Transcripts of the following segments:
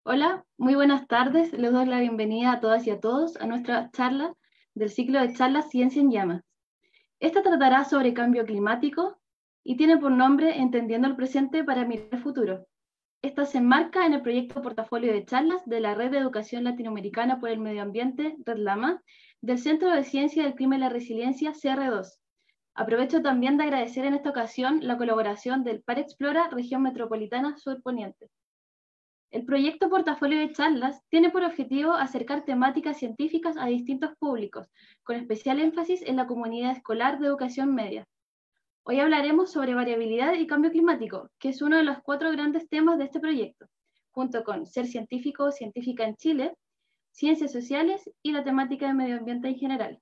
Hola, muy buenas tardes. Les doy la bienvenida a todas y a todos a nuestra charla del ciclo de charlas Ciencia en Llamas. Esta tratará sobre cambio climático y tiene por nombre Entendiendo el presente para mirar el futuro. Esta se enmarca en el proyecto Portafolio de Charlas de la Red de Educación Latinoamericana por el Medio Ambiente, Red Lama, del Centro de Ciencia del Clima y la Resiliencia, CR2. Aprovecho también de agradecer en esta ocasión la colaboración del PAR Explora Región Metropolitana Sur Poniente. El proyecto Portafolio de Charlas tiene por objetivo acercar temáticas científicas a distintos públicos, con especial énfasis en la comunidad escolar de educación media. Hoy hablaremos sobre variabilidad y cambio climático, que es uno de los 4 grandes temas de este proyecto, junto con ser científico o científica en Chile, ciencias sociales y la temática de medio ambiente en general.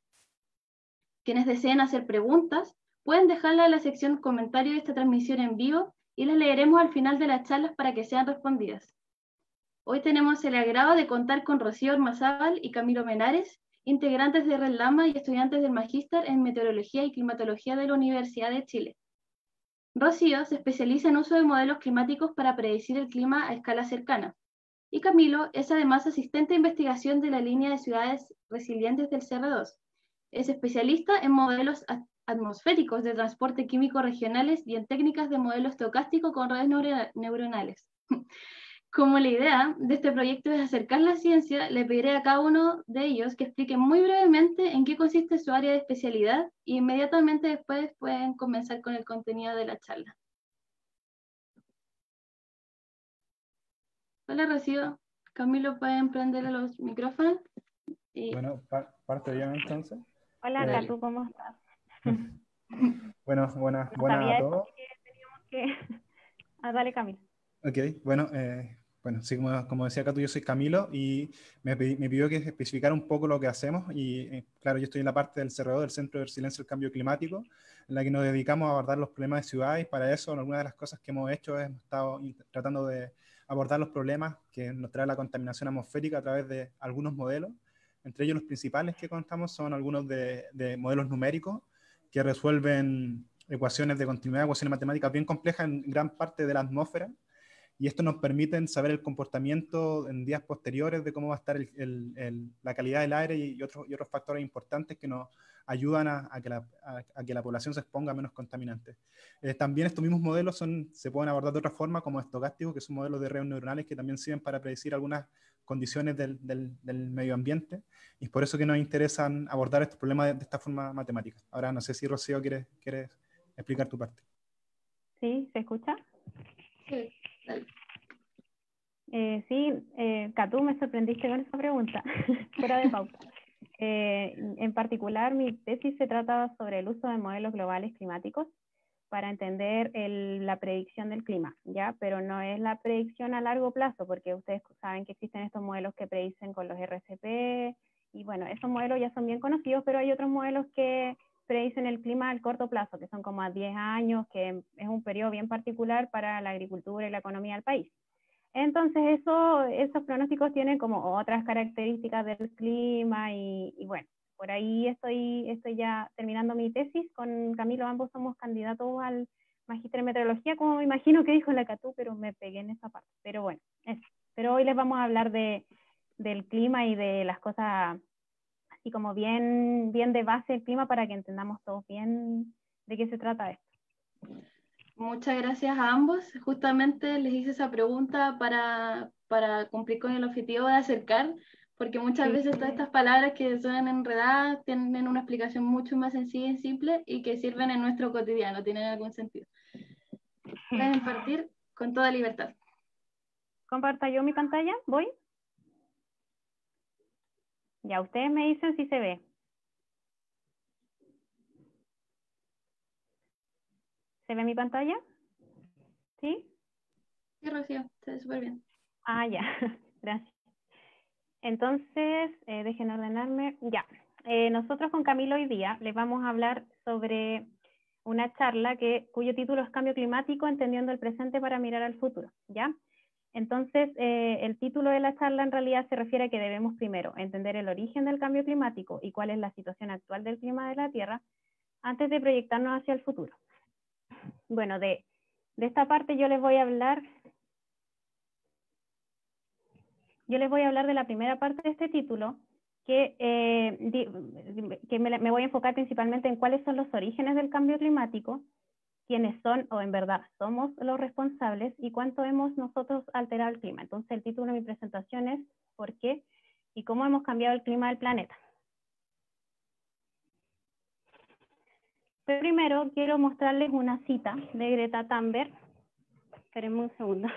Quienes deseen hacer preguntas pueden dejarla en la sección comentario de esta transmisión en vivo y las leeremos al final de las charlas para que sean respondidas. Hoy tenemos el agrado de contar con Rocío Ormazábal y Camilo Menares, integrantes de Red Lama y estudiantes del Magíster en Meteorología y Climatología de la Universidad de Chile. Rocío se especializa en uso de modelos climáticos para predecir el clima a escala cercana, y Camilo es además asistente de investigación de la línea de ciudades resilientes del CR2. Es especialista en modelos atmosféricos de transporte químico regionales y en técnicas de modelo estocástico con redes neuronales. Como la idea de este proyecto es acercar la ciencia, le pediré a cada uno de ellos que explique muy brevemente en qué consiste su área de especialidad y inmediatamente después pueden comenzar con el contenido de la charla. Hola Rocío, Camilo, ¿pueden prender los micrófonos? Bueno, parto yo entonces. Hola, Catu, ¿cómo estás? Buenas No a sabía todos. que teníamos que... dale, Camilo. Ok, bueno, sí, como decía Catu, yo soy Camilo y me pidió que especificara un poco lo que hacemos y claro, yo estoy en la parte del CRO, del Centro de Resiliencia al Cambio Climático, en la que nos dedicamos a abordar los problemas de ciudad y para eso algunas de las cosas que hemos hecho hemos estado tratando de abordar los problemas que nos trae la contaminación atmosférica a través de algunos modelos. Entre ellos los principales que contamos son algunos de modelos numéricos que resuelven ecuaciones de continuidad, ecuaciones matemáticas bien complejas en gran parte de la atmósfera, y esto nos permite saber el comportamiento en días posteriores de cómo va a estar la calidad del aire y otros factores importantes que nos ayudan a que la población se exponga a menos contaminantes. También estos mismos modelos se pueden abordar de otra forma como estocásticos, que son modelos de redes neuronales que también sirven para predecir algunas condiciones del medio ambiente, y es por eso que nos interesan abordar estos problemas de esta forma matemática. Ahora no sé si Rocío quieres explicar tu parte. ¿Sí? ¿Se escucha? Sí, dale. Catu, me sorprendiste con esa pregunta, fuera de pauta. En particular, mi tesis se trata sobre el uso de modelos globales climáticos para entender la predicción del clima, ¿ya? Pero no es la predicción a largo plazo, porque ustedes saben que existen estos modelos que predicen con los RCP, y bueno, esos modelos ya son bien conocidos, pero hay otros modelos que predicen el clima al corto plazo, que son como a 10 años, que es un periodo bien particular para la agricultura y la economía del país. Entonces esos pronósticos tienen como otras características del clima y bueno, por ahí estoy ya terminando mi tesis con Camilo, ambos somos candidatos al Magíster en Meteorología, como me imagino que dijo la Catu, pero me pegué en esa parte. Pero bueno, eso. Pero hoy les vamos a hablar del clima y de las cosas así como bien de base del clima para que entendamos todos bien de qué se trata esto. Muchas gracias a ambos. Justamente les hice esa pregunta para cumplir con el objetivo de acercar, porque muchas veces todas estas palabras que suenan enredadas tienen una explicación mucho más sencilla y simple y que sirven en nuestro cotidiano, tienen algún sentido. Pueden partir con toda libertad. ¿Comparta yo mi pantalla? ¿Voy? Ya, ustedes me dicen si se ve. ¿Se ve mi pantalla? ¿Sí? Sí, Rocío, se ve súper bien. Ah, ya, gracias. Entonces, dejen ordenarme. Ya, nosotros con Camilo hoy día les vamos a hablar sobre una charla cuyo título es Cambio Climático, entendiendo el presente para mirar al futuro, ¿ya? Entonces, el título de la charla en realidad se refiere a que debemos primero entender el origen del cambio climático y cuál es la situación actual del clima de la Tierra antes de proyectarnos hacia el futuro. Bueno, de esta parte yo les voy a hablar. yo les voy a hablar de la primera parte de este título, que me voy a enfocar principalmente en cuáles son los orígenes del cambio climático, quiénes son o en verdad somos los responsables y cuánto hemos nosotros alterado el clima. Entonces el título de mi presentación es ¿por qué? Y cómo hemos cambiado el clima del planeta. Pero primero quiero mostrarles una cita de Greta Thunberg. Espérenme un segundo.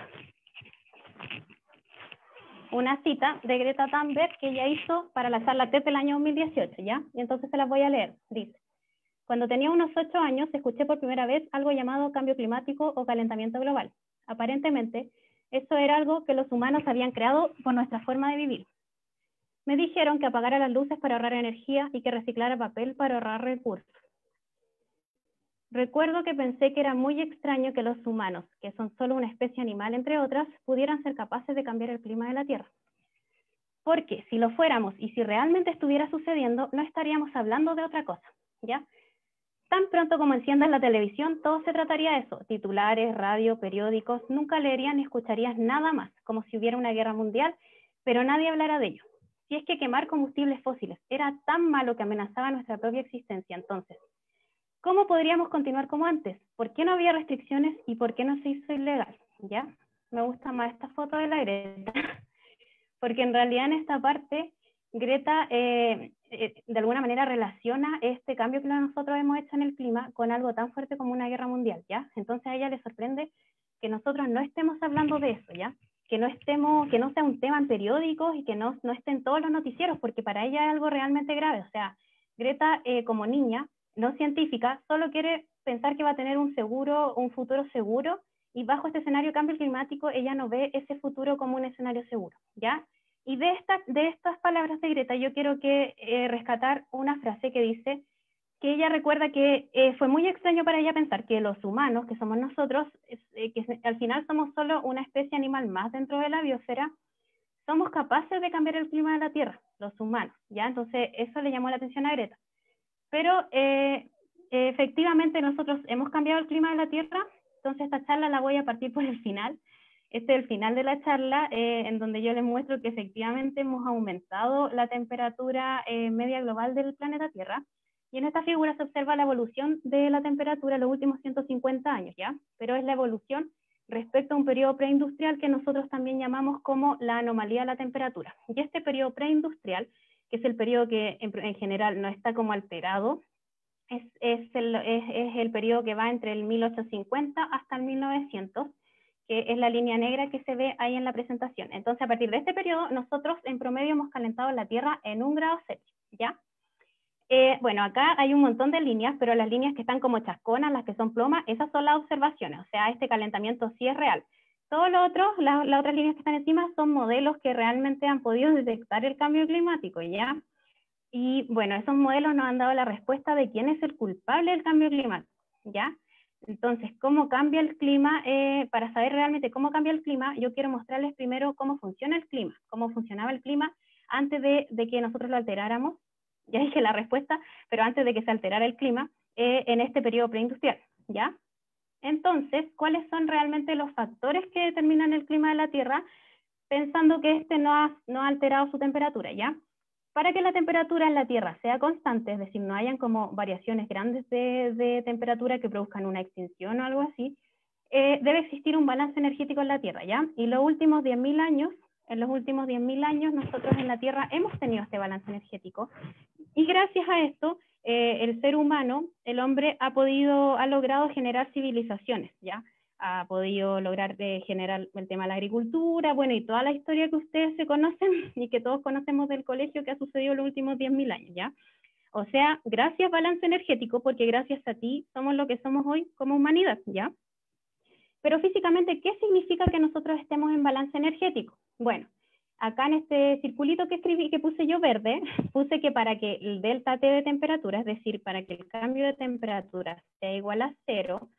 Una cita de Greta Thunberg que ella hizo para la charla TED del año 2018, ¿ya? Y entonces se las voy a leer. Dice: cuando tenía unos 8 años, escuché por primera vez algo llamado cambio climático o calentamiento global. Aparentemente, eso era algo que los humanos habían creado por nuestra forma de vivir. Me dijeron que apagara las luces para ahorrar energía y que reciclara papel para ahorrar recursos. Recuerdo que pensé que era muy extraño que los humanos, que son solo una especie animal entre otras, pudieran ser capaces de cambiar el clima de la Tierra. Porque si lo fuéramos y si realmente estuviera sucediendo, no estaríamos hablando de otra cosa, ¿ya? Tan pronto como enciendas la televisión, todo se trataría de eso, titulares, radio, periódicos, nunca leerías ni escucharías nada más, como si hubiera una guerra mundial, pero nadie hablara de ello. Si es que quemar combustibles fósiles era tan malo que amenazaba nuestra propia existencia, entonces, ¿cómo podríamos continuar como antes? ¿Por qué no había restricciones y por qué no se hizo ilegal? ¿Ya? Me gusta más esta foto de la Greta, porque en realidad en esta parte Greta de alguna manera relaciona este cambio que nosotros hemos hecho en el clima con algo tan fuerte como una guerra mundial, ¿ya? Entonces a ella le sorprende que nosotros no estemos hablando de eso, ¿ya? Que no sea un tema en periódicos y que no esté en todos los noticieros, porque para ella es algo realmente grave. O sea, Greta como niña, no científica, solo quiere pensar que va a tener un futuro seguro, y bajo este escenario de cambio climático ella no ve ese futuro como un escenario seguro, ¿ya? Y de estas palabras de Greta yo quiero rescatar una frase que dice que ella recuerda que fue muy extraño para ella pensar que los humanos, que somos nosotros, que al final somos solo una especie animal más dentro de la biosfera, somos capaces de cambiar el clima de la Tierra, los humanos, ¿ya? Entonces eso le llamó la atención a Greta. Pero efectivamente nosotros hemos cambiado el clima de la Tierra, entonces esta charla la voy a partir por el final. Este es el final de la charla, en donde yo les muestro que efectivamente hemos aumentado la temperatura media global del planeta Tierra, y en esta figura se observa la evolución de la temperatura en los últimos 150 años, ¿ya? Pero es la evolución respecto a un periodo preindustrial que nosotros también llamamos como la anomalía de la temperatura. Y este periodo preindustrial, que es el periodo que en general no está como alterado, es el periodo que va entre el 1850 hasta el 1900, que es la línea negra que se ve ahí en la presentación. Entonces, a partir de este periodo, nosotros en promedio hemos calentado la Tierra en 1 grado Celsius, ¿ya? Bueno, acá hay un montón de líneas, pero las líneas que están como chasconas, las que son plomas, esas son las observaciones, o sea, este calentamiento sí es real. Todo lo otro, las otras líneas que están encima, son modelos que realmente han podido detectar el cambio climático, ¿ya? Y bueno, esos modelos nos han dado la respuesta de quién es el culpable del cambio climático, ¿ya? Entonces, ¿cómo cambia el clima? Para saber realmente cómo cambia el clima, yo quiero mostrarles primero cómo funciona el clima, cómo funcionaba el clima antes de que nosotros lo alteráramos. Ya dije la respuesta, pero antes de que se alterara el clima en este periodo preindustrial, ¿ya? Entonces, ¿cuáles son realmente los factores que determinan el clima de la Tierra? Pensando que este no ha alterado su temperatura, ¿ya? Para que la temperatura en la Tierra sea constante, es decir, no hayan como variaciones grandes de temperatura que produzcan una extinción o algo así, debe existir un balance energético en la Tierra, ¿ya? Y en los últimos 10.000 años nosotros en la Tierra hemos tenido este balance energético, y gracias a esto, el ser humano, el hombre, ha logrado generar civilizaciones, ¿ya? Ha podido lograr generar el tema de la agricultura, bueno, y toda la historia que ustedes se conocen y que todos conocemos del colegio que ha sucedido en los últimos 10.000 años, ¿ya? O sea, gracias balance energético, porque gracias a ti somos lo que somos hoy como humanidad, ¿ya? Pero físicamente, ¿qué significa que nosotros estemos en balance energético? Bueno, acá en este circulito que escribí, que puse yo verde, puse que para que el delta T de temperatura, es decir, para que el cambio de temperatura sea igual a 0,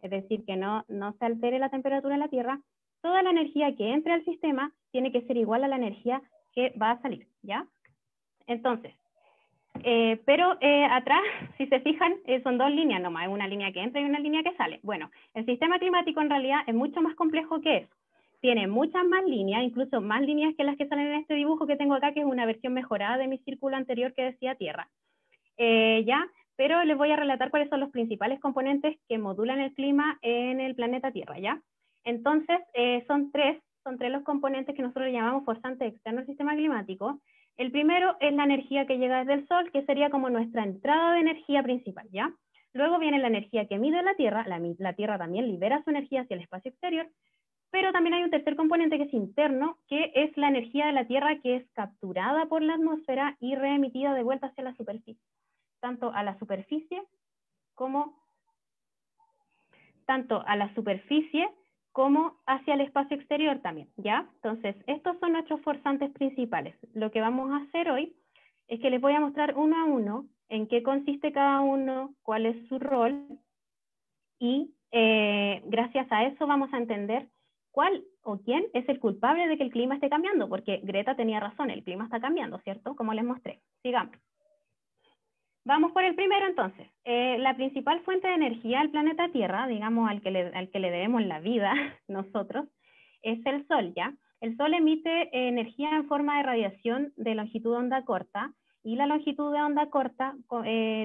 es decir, que no se altere la temperatura en la Tierra, toda la energía que entre al sistema tiene que ser igual a la energía que va a salir, ¿ya? Entonces, pero atrás, si se fijan, son 2 líneas nomás, una línea que entra y una línea que sale. Bueno, el sistema climático en realidad es mucho más complejo que eso. tiene muchas más líneas, incluso más líneas que las que salen en este dibujo que tengo acá, que es una versión mejorada de mi círculo anterior que decía Tierra. ¿Ya? Pero les voy a relatar cuáles son los principales componentes que modulan el clima en el planeta Tierra, ¿ya? Entonces, son tres los componentes que nosotros llamamos forzantes externos al sistema climático. El primero es la energía que llega desde el Sol, que sería como nuestra entrada de energía principal, ¿ya? Luego viene la energía que mide la Tierra, la Tierra también libera su energía hacia el espacio exterior, pero también hay un tercer componente que es interno, que es la energía de la Tierra que es capturada por la atmósfera y reemitida de vuelta hacia la superficie, tanto a la superficie como hacia el espacio exterior también, ¿ya? Entonces, estos son nuestros forzantes principales. Lo que vamos a hacer hoy es que les voy a mostrar uno a uno en qué consiste cada uno, cuál es su rol, y gracias a eso vamos a entender cuál o quién es el culpable de que el clima esté cambiando, porque Greta tenía razón, el clima está cambiando, ¿cierto? Como les mostré. Sigamos. Vamos por el primero entonces. La principal fuente de energía del planeta Tierra, digamos al que le debemos la vida nosotros, es el Sol, ¿ya? El Sol emite energía en forma de radiación de longitud de onda corta, y la longitud de onda corta,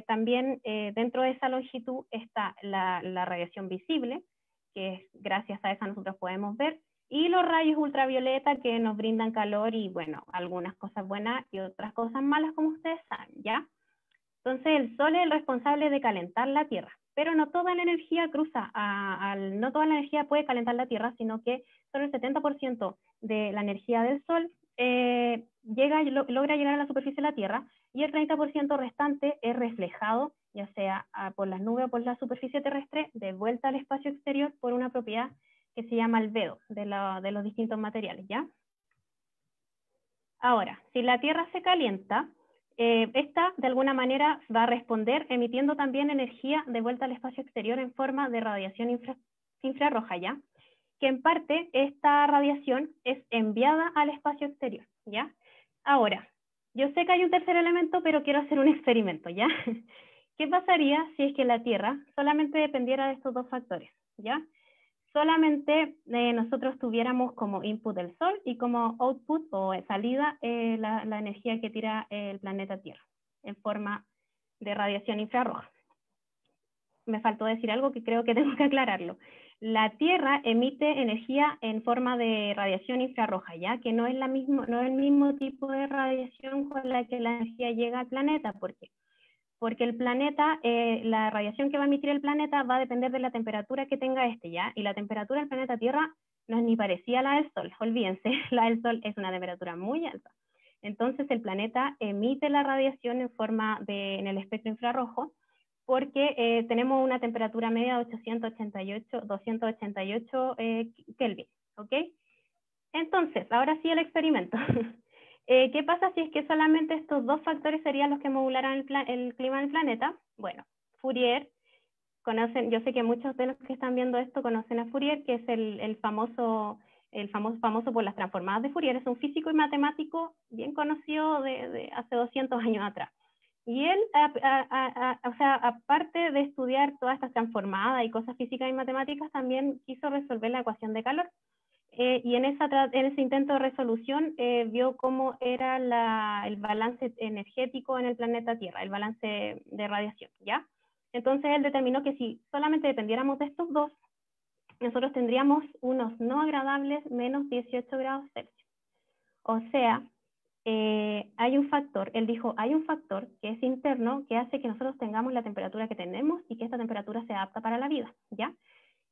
también dentro de esa longitud está la radiación visible, que es, gracias a esa nosotros podemos ver, y los rayos ultravioleta que nos brindan calor y, bueno, algunas cosas buenas y otras cosas malas, como ustedes saben, ¿ya? Entonces el Sol es el responsable de calentar la Tierra, pero no toda la energía no toda la energía puede calentar la Tierra, sino que solo el 70% de la energía del Sol logra llegar a la superficie de la Tierra, y el 30% restante es reflejado, ya sea por las nubes o por la superficie terrestre, de vuelta al espacio exterior por una propiedad que se llama albedo de los distintos materiales, ¿ya? Ahora, si la Tierra se calienta, esta de alguna manera va a responder emitiendo también energía de vuelta al espacio exterior en forma de radiación infrarroja, ¿ya? Que en parte esta radiación es enviada al espacio exterior, ¿ya? Ahora, yo sé que hay un tercer elemento, pero quiero hacer un experimento, ¿ya? ¿Qué pasaría si es que la Tierra solamente dependiera de estos dos factores, ¿ya? Solamente nosotros tuviéramos como input el Sol y como output o salida la energía que tira el planeta Tierra en forma de radiación infrarroja. Me faltó decir algo que creo que tengo que aclararlo. La Tierra emite energía en forma de radiación infrarroja, ya que no es el mismo tipo de radiación con la que la energía llega al planeta. ¿Por qué? Porque el planeta, la radiación que va a emitir el planeta va a depender de la temperatura que tenga ¿ya? Y la temperatura del planeta Tierra no es ni parecida a la del Sol, olvídense, la del Sol es una temperatura muy alta. Entonces el planeta emite la radiación en el espectro infrarrojo, porque tenemos una temperatura media de 288 Kelvin, ¿ok? Entonces, ahora sí el experimento. ¿Qué pasa si es que solamente estos dos factores serían los que modularan el clima del planeta? Bueno, Fourier, yo sé que muchos de los que están viendo esto conocen a Fourier, que es el famoso por las transformadas de Fourier, es un físico y matemático bien conocido de hace 200 años atrás. Y él, o sea, aparte de estudiar todas estas transformadas y cosas físicas y matemáticas, también quiso resolver la ecuación de calor. Y en ese intento de resolución vio cómo era el balance energético en el planeta Tierra, el balance de radiación, ¿ya? Entonces él determinó que si solamente dependiéramos de estos dos, nosotros tendríamos unos no agradables menos 18 grados Celsius. O sea, hay un factor, él dijo, hay un factor que es interno que hace que nosotros tengamos la temperatura que tenemos y que esta temperatura sea apta para la vida, ¿ya?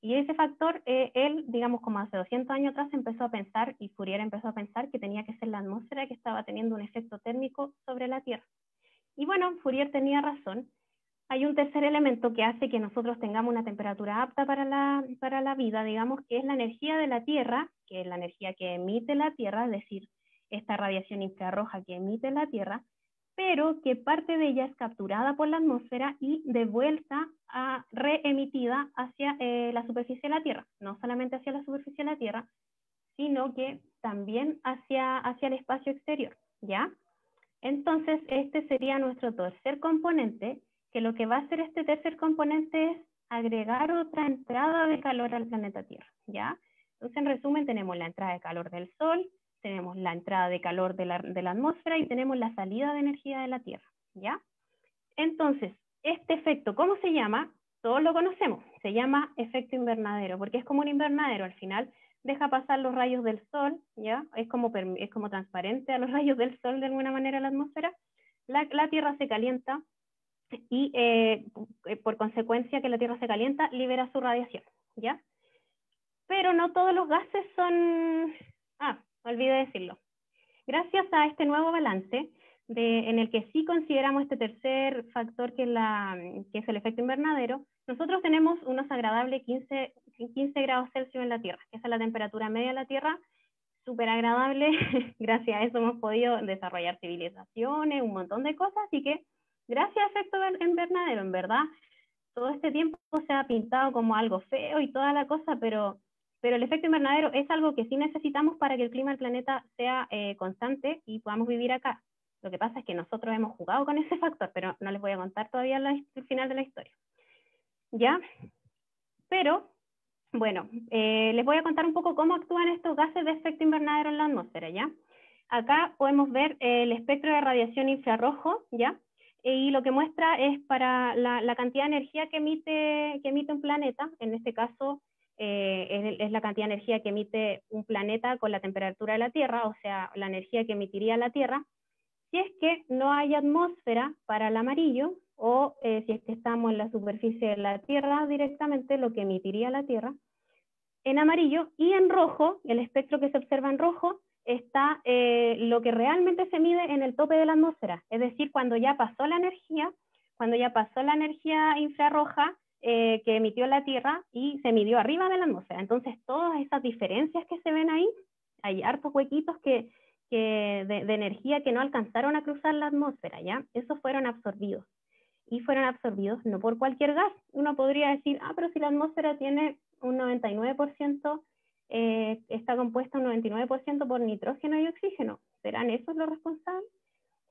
Y ese factor, él, digamos, como hace 200 años atrás, empezó a pensar, y Fourier empezó a pensar que tenía que ser la atmósfera que estaba teniendo un efecto térmico sobre la Tierra. Y bueno, Fourier tenía razón. Hay un tercer elemento que hace que nosotros tengamos una temperatura apta para la vida, digamos, que es la energía de la Tierra, que es la energía que emite la Tierra, es decir, esta radiación infrarroja que emite la Tierra, pero que parte de ella es capturada por la atmósfera y de vuelta reemitida hacia la superficie de la Tierra, no solamente hacia la superficie de la Tierra, sino que también hacia el espacio exterior, ¿ya? Entonces, este sería nuestro tercer componente, que lo que va a hacer este tercer componente es agregar otra entrada de calor al planeta Tierra, ¿ya? Entonces, en resumen, tenemos la entrada de calor del Sol, tenemos la entrada de calor de la atmósfera y tenemos la salida de energía de la Tierra, ¿ya? Entonces, este efecto, ¿cómo se llama? Todos lo conocemos, se llama efecto invernadero, porque es como un invernadero, al final deja pasar los rayos del Sol, ¿ya? Es como transparente a los rayos del Sol de alguna manera la atmósfera, la Tierra se calienta y por consecuencia que la Tierra se calienta, libera su radiación, ¿ya? Pero no todos los gases son... olvidé decirlo. Gracias a este nuevo balance, en el que sí consideramos este tercer factor que es el efecto invernadero, nosotros tenemos unos agradables 15 grados Celsius en la Tierra, que esa es la temperatura media de la Tierra, súper agradable. Gracias a eso hemos podido desarrollar civilizaciones, un montón de cosas, así que gracias a efecto invernadero, en verdad, todo este tiempo se ha pintado como algo feo y toda la cosa, pero el efecto invernadero es algo que sí necesitamos para que el clima del planeta sea constante y podamos vivir acá. Lo que pasa es que nosotros hemos jugado con ese factor, pero no les voy a contar todavía el final de la historia. ¿Ya? Pero, bueno, les voy a contar un poco cómo actúan estos gases de efecto invernadero en la atmósfera, ¿ya? Acá podemos ver el espectro de radiación infrarrojo, ¿ya? Y lo que muestra es para la cantidad de energía que emite un planeta, en este caso es la cantidad de energía que emite un planeta con la temperatura de la Tierra, o sea, la energía que emitiría la Tierra, si es que no hay atmósfera para el amarillo, o si es que estamos en la superficie de la Tierra directamente, lo que emitiría la Tierra, en amarillo, y en rojo, el espectro que se observa en rojo, está lo que realmente se mide en el tope de la atmósfera, es decir, cuando ya pasó la energía infrarroja que emitió la Tierra y se midió arriba de la atmósfera. Entonces, todas esas diferencias que se ven ahí, hay hartos huequitos de energía que no alcanzaron a cruzar la atmósfera, ¿ya? Esos fueron absorbidos. Y fueron absorbidos no por cualquier gas. Uno podría decir, pero si la atmósfera tiene un 99%, está compuesta un 99% por nitrógeno y oxígeno, ¿serán esos los responsables?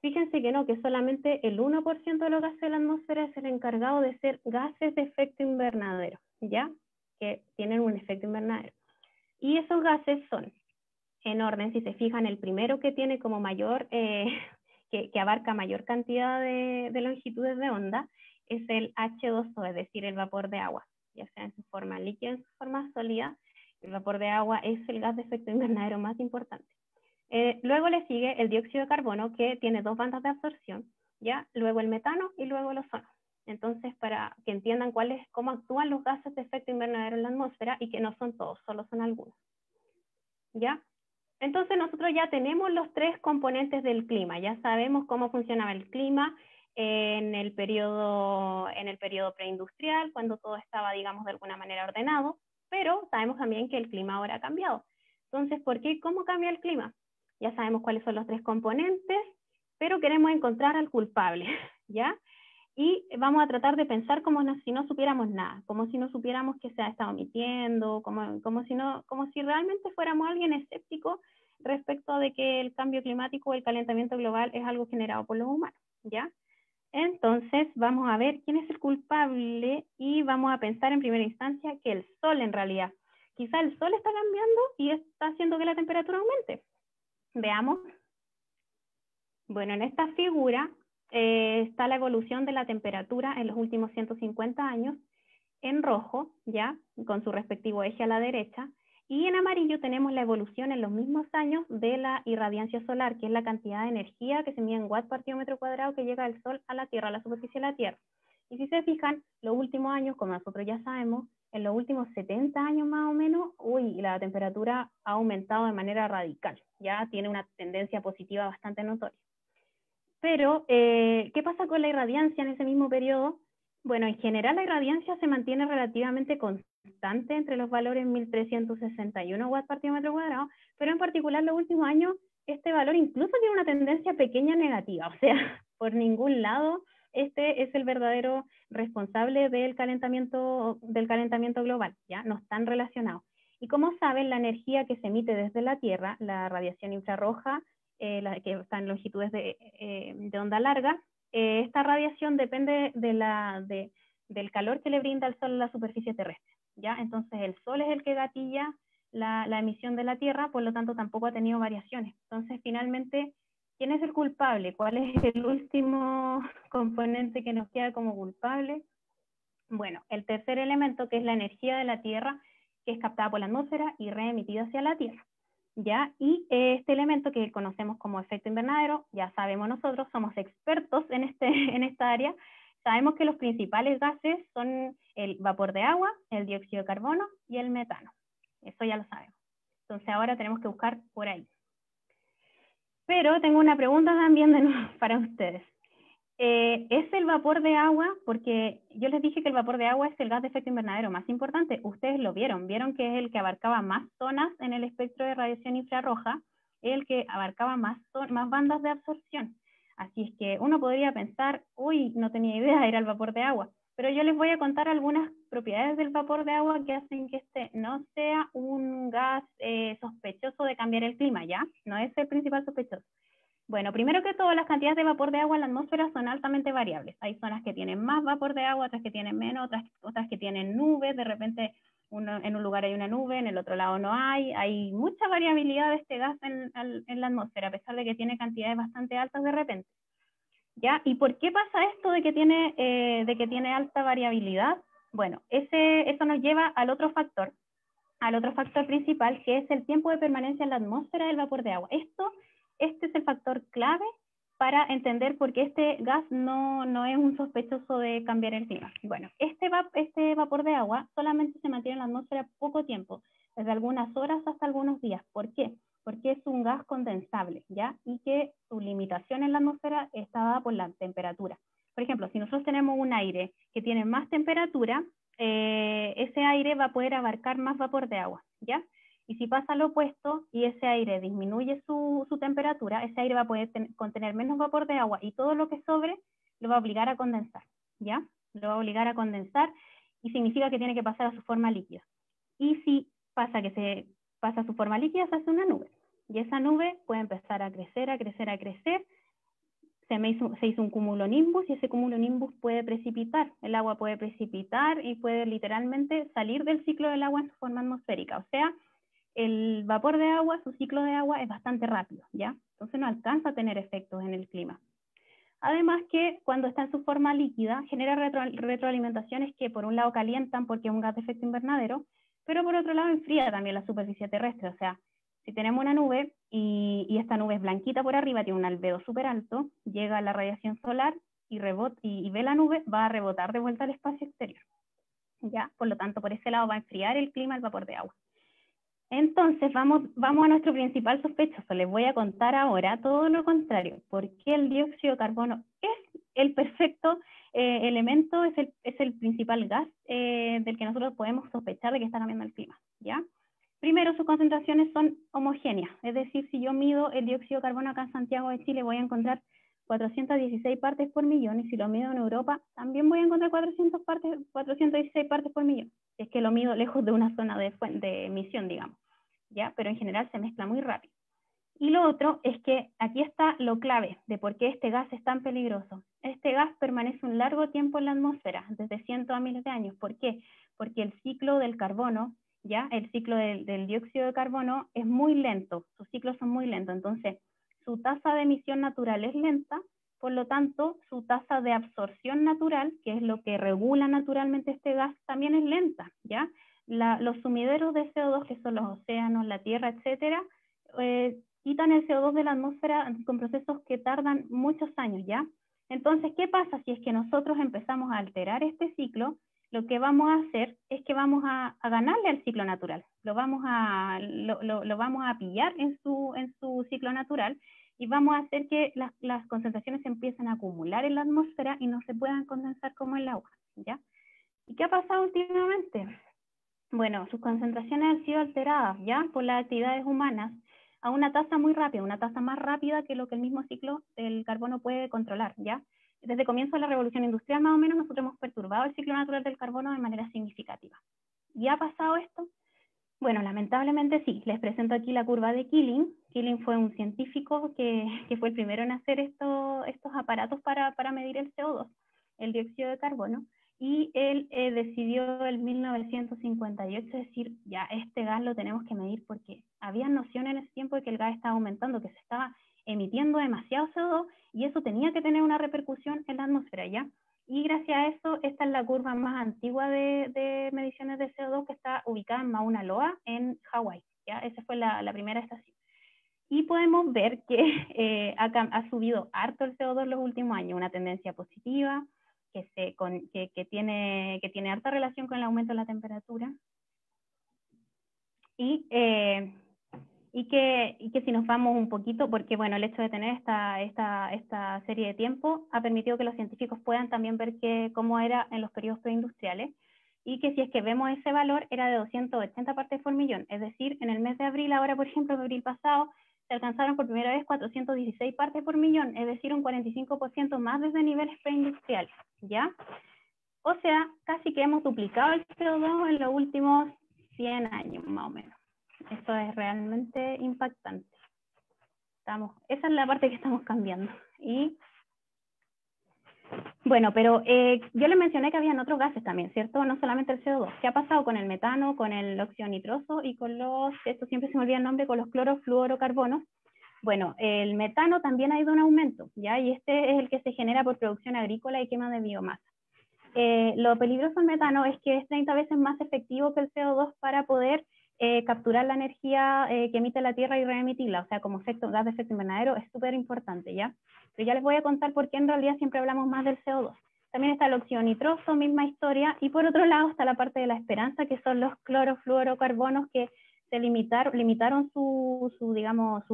Fíjense que no, que solamente el 1% de los gases de la atmósfera es el encargado de ser gases de efecto invernadero, ¿ya? Que tienen un efecto invernadero. Y esos gases son, en orden, si se fijan, el primero que tiene como mayor, que abarca mayor cantidad de longitudes de onda, es el H2O, es decir, el vapor de agua, ya sea en su forma líquida o en su forma sólida. El vapor de agua es el gas de efecto invernadero más importante. Luego le sigue el dióxido de carbono, que tiene 2 bandas de absorción, ¿ya? Luego el metano y luego el ozono. Entonces, para que entiendan cómo actúan los gases de efecto invernadero en la atmósfera, y que no son todos, solo son algunos, ¿ya? Entonces nosotros ya tenemos los 3 componentes del clima, ya sabemos cómo funcionaba el clima en el periodo preindustrial, cuando todo estaba, digamos, de alguna manera ordenado, pero sabemos también que el clima ahora ha cambiado. Entonces, ¿por qué? ¿Cómo cambia el clima? Ya sabemos cuáles son los 3 componentes, pero queremos encontrar al culpable, ¿ya? Y vamos a tratar de pensar como si no supiéramos nada, como si no supiéramos que se ha estado emitiendo, como si realmente fuéramos alguien escéptico respecto de que el cambio climático o el calentamiento global es algo generado por los humanos, ¿ya? Entonces vamos a ver quién es el culpable y vamos a pensar en primera instancia que el Sol en realidad. Quizá el Sol está cambiando y está haciendo que la temperatura aumente. Veamos. Bueno, en esta figura está la evolución de la temperatura en los últimos 150 años, en rojo, ya, con su respectivo eje a la derecha, y en amarillo tenemos la evolución en los mismos años de la irradiancia solar, que es la cantidad de energía que se mide en watts por kilómetro cuadrado que llega del Sol a la Tierra, a la superficie de la Tierra. Y si se fijan, los últimos años, como nosotros ya sabemos, en los últimos 70 años más o menos, la temperatura ha aumentado de manera radical, ya tiene una tendencia positiva bastante notoria. Pero, ¿qué pasa con la irradiancia en ese mismo periodo? Bueno, en general la irradiancia se mantiene relativamente constante entre los valores 1361 watts por kilómetro cuadrado, pero en particular en los últimos años este valor incluso tiene una tendencia pequeña negativa, o sea, por ningún lado este es el verdadero responsable del calentamiento global, ¿ya? No están relacionados. Y como saben, la energía que se emite desde la Tierra, la radiación infrarroja, la que está en longitudes de onda larga, esta radiación depende del calor que le brinda el Sol a la superficie terrestre, ¿ya? Entonces el Sol es el que gatilla la emisión de la Tierra, por lo tanto tampoco ha tenido variaciones. Entonces, finalmente, ¿quién es el culpable? ¿Cuál es el último componente que nos queda como culpable? Bueno, el tercer elemento, que es la energía de la Tierra, que es captada por la atmósfera y reemitida hacia la Tierra, ¿ya? Y este elemento que conocemos como efecto invernadero, ya sabemos nosotros, somos expertos en esta área, sabemos que los principales gases son el vapor de agua, el dióxido de carbono y el metano. Eso ya lo sabemos. Entonces ahora tenemos que buscar por ahí. Pero tengo una pregunta también de nuevo para ustedes. ¿Es el vapor de agua? Porque yo les dije que el vapor de agua es el gas de efecto invernadero más importante. Ustedes lo vieron que es el que abarcaba más zonas en el espectro de radiación infrarroja, el que abarcaba más bandas de absorción. Así es que uno podría pensar, uy, no tenía idea, era el vapor de agua. Pero yo les voy a contar algunas propiedades del vapor de agua que hacen que este no sea un gas sospechoso de cambiar el clima, ¿ya? No es el principal sospechoso. Bueno, primero que todo, las cantidades de vapor de agua en la atmósfera son altamente variables. Hay zonas que tienen más vapor de agua, otras que tienen menos, otras que tienen nubes. De repente en un lugar hay una nube, en el otro lado no hay. Hay mucha variabilidad de este gas en la atmósfera, a pesar de que tiene cantidades bastante altas de repente. ¿Ya? ¿Y por qué pasa esto de que tiene alta variabilidad? Bueno, eso nos lleva al otro factor principal, que es el tiempo de permanencia en la atmósfera del vapor de agua. Este es el factor clave para entender por qué este gas no es un sospechoso de cambiar el clima. Bueno, este vapor de agua solamente se mantiene en la atmósfera poco tiempo, desde algunas horas hasta algunos días. ¿Por qué? Porque es un gas condensable, ¿ya? Y que su limitación en la atmósfera está dada por la temperatura. Por ejemplo, si nosotros tenemos un aire que tiene más temperatura, ese aire va a poder abarcar más vapor de agua, ¿ya? Y si pasa lo opuesto y ese aire disminuye su temperatura, ese aire va a poder contener menos vapor de agua y todo lo que sobre lo va a obligar a condensar, ¿ya? Lo va a obligar a condensar y significa que tiene que pasar a su forma líquida. Y si pasa a su forma líquida, se hace una nube. Y esa nube puede empezar a crecer, a crecer, a crecer. Se hizo un cumulonimbus y ese cumulonimbus puede precipitar. El agua puede precipitar y puede literalmente salir del ciclo del agua en su forma atmosférica. O sea, el vapor de agua, su ciclo de agua es bastante rápido, ¿ya? Entonces no alcanza a tener efectos en el clima. Además que cuando está en su forma líquida, genera retroalimentaciones que por un lado calientan porque es un gas de efecto invernadero, pero por otro lado enfría también la superficie terrestre. O sea, si tenemos una nube y esta nube es blanquita por arriba, tiene un albedo súper alto, llega la radiación solar y ve la nube, va a rebotar de vuelta al espacio exterior, ¿ya? Por lo tanto, por ese lado va a enfriar el clima el vapor de agua. Entonces, vamos a nuestro principal sospechoso. Les voy a contar ahora todo lo contrario. ¿Por qué el dióxido de carbono es el perfecto elemento, es el principal gas del que nosotros podemos sospechar de que está cambiando el clima? ¿Ya? Primero, sus concentraciones son homogéneas. Es decir, si yo mido el dióxido de carbono acá en Santiago de Chile, voy a encontrar 416 partes por millón, y si lo mido en Europa, también voy a encontrar 416 partes por millón. Es que lo mido lejos de una zona de emisión, digamos, ¿ya? Pero en general se mezcla muy rápido. Y lo otro es que aquí está lo clave de por qué este gas es tan peligroso. Este gas permanece un largo tiempo en la atmósfera, desde cientos a miles de años. ¿Por qué? Porque el ciclo del carbono, ¿ya? El ciclo del dióxido de carbono es muy lento, sus ciclos son muy lentos, entonces su tasa de emisión natural es lenta, por lo tanto, su tasa de absorción natural, que es lo que regula naturalmente este gas, también es lenta, ¿ya? Los sumideros de CO2, que son los océanos, la tierra, etcétera, quitan el CO2 de la atmósfera con procesos que tardan muchos años, ¿ya? Entonces, ¿qué pasa si es que nosotros empezamos a alterar este ciclo? Lo que vamos a hacer es que vamos a ganarle al ciclo natural, lo vamos a pillar en su ciclo natural, y vamos a hacer que las concentraciones se empiecen a acumular en la atmósfera y no se puedan condensar como el agua, ¿ya? ¿Y qué ha pasado últimamente? Bueno, sus concentraciones han sido alteradas, ¿ya? Por las actividades humanas a una tasa muy rápida, una tasa más rápida que lo que el mismo ciclo del carbono puede controlar, ¿ya? Desde el comienzo de la revolución industrial, más o menos, nosotros hemos perturbado el ciclo natural del carbono de manera significativa. ¿Y ha pasado esto? Bueno, lamentablemente sí. Les presento aquí la curva de Keeling. Keeling fue un científico que fue el primero en hacer estos aparatos para medir el CO2, el dióxido de carbono. y él decidió en 1958 decir, ya, este gas lo tenemos que medir porque había noción en ese tiempo de que el gas estaba aumentando, que se estaba emitiendo demasiado CO2 y eso tenía que tener una repercusión en la atmósfera, ¿ya? Y gracias a eso, esta es la curva más antigua de mediciones de CO2 que está ubicada en Mauna Loa, en Hawái, ¿ya? Esa fue la primera estación. Y podemos ver que ha subido harto el CO2 en los últimos años, una tendencia positiva, que tiene harta relación con el aumento de la temperatura. Y que si nos vamos un poquito, porque bueno, el hecho de tener esta serie de tiempo ha permitido que los científicos puedan también ver cómo era en los periodos preindustriales, y que si es que vemos ese valor era de 280 partes por millón, es decir, en el mes de abril, ahora por ejemplo, en abril pasado, se alcanzaron por primera vez 416 partes por millón, es decir, un 45% más desde niveles preindustriales, ¿ya? O sea, casi que hemos duplicado el CO2 en los últimos 100 años, más o menos. Esto es realmente impactante. Esa es la parte que estamos cambiando. Y bueno, pero yo les mencioné que habían otros gases también, ¿cierto? No solamente el CO2. ¿Qué ha pasado con el metano, con el óxido nitroso y con esto siempre se me olvida el nombre, con los clorofluorocarbonos? Bueno, el metano también ha ido en aumento, ¿ya? Y este es el que se genera por producción agrícola y quema de biomasa. Lo peligroso del metano es que es 30 veces más efectivo que el CO2 para poder capturar la energía que emite la Tierra y reemitirla, o sea, como gas de efecto invernadero es súper importante, ¿ya? Pero ya les voy a contar por qué en realidad siempre hablamos más del CO2. También está el óxido nitroso, misma historia, y por otro lado está la parte de la esperanza, que son los clorofluorocarbonos que se limitaron sus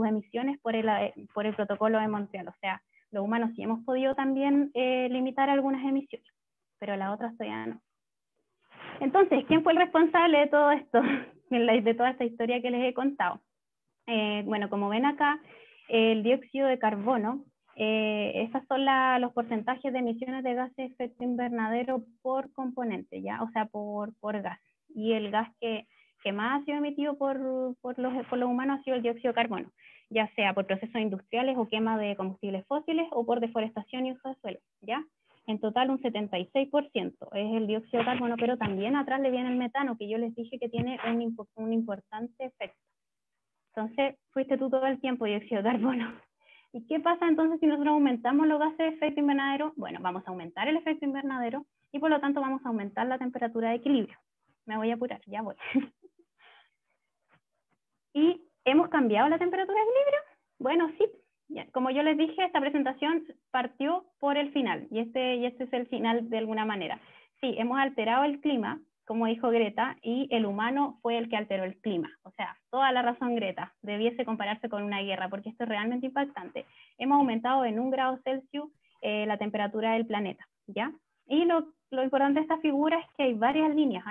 emisiones por el protocolo de Montreal, o sea, los humanos sí hemos podido también limitar algunas emisiones, pero las otras todavía no. Entonces, ¿quién fue el responsable de todo esto? De toda esta historia que les he contado. Bueno, como ven acá, el dióxido de carbono, estos son los porcentajes de emisiones de gases de efecto invernadero por componente, ¿ya? O sea, por gas. Y el gas que más ha sido emitido por los humanos ha sido el dióxido de carbono, ya sea por procesos industriales o quema de combustibles fósiles o por deforestación y uso de suelo, ¿ya? En total un 76% es el dióxido de carbono, pero también atrás le viene el metano, que yo les dije que tiene un importante efecto. Entonces, fuiste tú todo el tiempo dióxido de carbono. ¿Y qué pasa entonces si nosotros aumentamos los gases de efecto invernadero? Bueno, vamos a aumentar el efecto invernadero y por lo tanto vamos a aumentar la temperatura de equilibrio. Me voy a apurar, ya voy. ¿Y hemos cambiado la temperatura de equilibrio? Bueno, sí. Como yo les dije, esta presentación partió por el final, y este es el final de alguna manera. Sí, hemos alterado el clima, como dijo Greta, y el humano fue el que alteró el clima. O sea, toda la razón, Greta, debiese compararse con una guerra, porque esto es realmente impactante. Hemos aumentado en 1 grado Celsius la temperatura del planeta, ¿ya? Y lo importante de esta figura es que hay varias líneas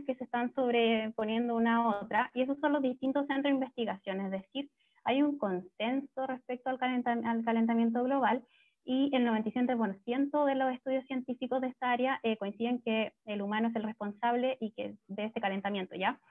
que se están sobreponiendo una a otra, y esos son los distintos centros de investigación, es decir, hay un consenso respecto al calentamiento global, y el 97% de los estudios científicos de esta área coinciden que el humano es el responsable y que de este calentamiento, ¿ya?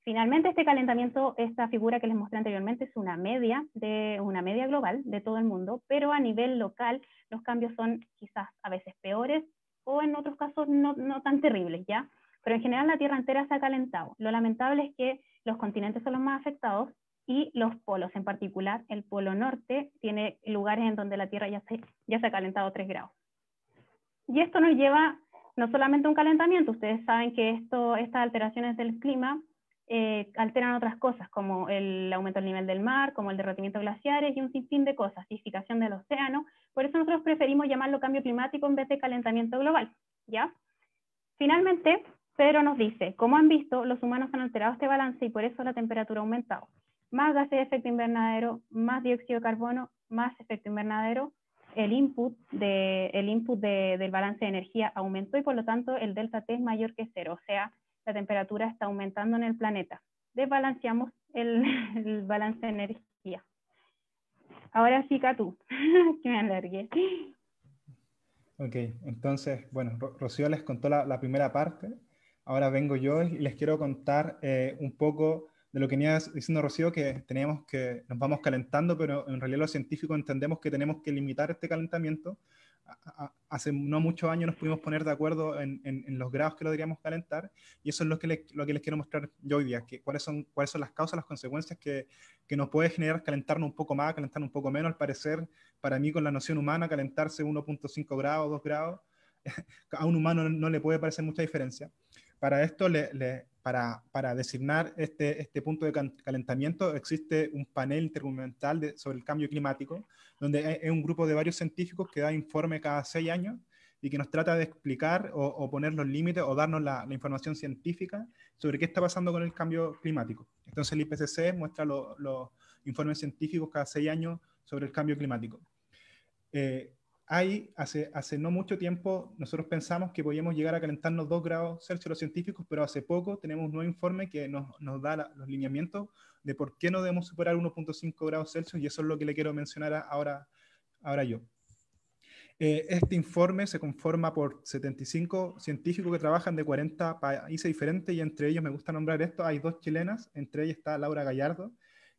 Finalmente, este calentamiento, esta figura que les mostré anteriormente, es una media global de todo el mundo, pero a nivel local los cambios son quizás a veces peores o en otros casos no tan terribles, ¿ya? Pero en general la Tierra entera se ha calentado. Lo lamentable es que los continentes son los más afectados, y los polos, en particular el polo norte, tiene lugares en donde la Tierra ya se ha calentado 3 grados. Y esto nos lleva no solamente a un calentamiento, ustedes saben que estas alteraciones del clima alteran otras cosas, como el aumento del nivel del mar, como el derretimiento de glaciares y un sinfín de cosas, acidificación del océano. Por eso nosotros preferimos llamarlo cambio climático en vez de calentamiento global, ¿ya? Finalmente, Pedro nos dice, como han visto, los humanos han alterado este balance y por eso la temperatura ha aumentado. Más gases de efecto invernadero, más dióxido de carbono, más efecto invernadero, el input del balance de energía aumentó y por lo tanto el delta T es mayor que 0, o sea, la temperatura está aumentando en el planeta. Desbalanceamos el balance de energía. Ahora sí, Catu, que me alargué. Ok, entonces, bueno, Rocío les contó la primera parte, ahora vengo yo y les quiero contar un poco de lo que venía diciendo Rocío, que nos vamos calentando, pero en realidad los científicos entendemos que tenemos que limitar este calentamiento hace no muchos años nos pudimos poner de acuerdo en los grados que lo deberíamos calentar, y eso es lo que les quiero mostrar yo hoy día, que cuáles son las causas, las consecuencias que nos puede generar calentarnos un poco más, calentarnos un poco menos. Al parecer, para mí, con la noción humana, calentarse 1.5 grados, 2 grados, a un humano no le puede parecer mucha diferencia. Para esto, para designar este punto de calentamiento, existe un panel intergubernamental sobre el cambio climático, donde es un grupo de varios científicos que da informe cada 6 años y que nos trata de explicar o poner los límites o darnos la información científica sobre qué está pasando con el cambio climático. Entonces el IPCC muestra los informes científicos cada 6 años sobre el cambio climático. Hace no mucho tiempo nosotros pensamos que podíamos llegar a calentarnos 2 grados Celsius los científicos, pero hace poco tenemos un nuevo informe que nos da los lineamientos de por qué no debemos superar 1.5 grados Celsius, y eso es lo que le quiero mencionar ahora yo. Este informe se conforma por 75 científicos que trabajan de 40 países diferentes, y entre ellos me gusta nombrar esto, hay 2 chilenas, entre ellas está Laura Gallardo,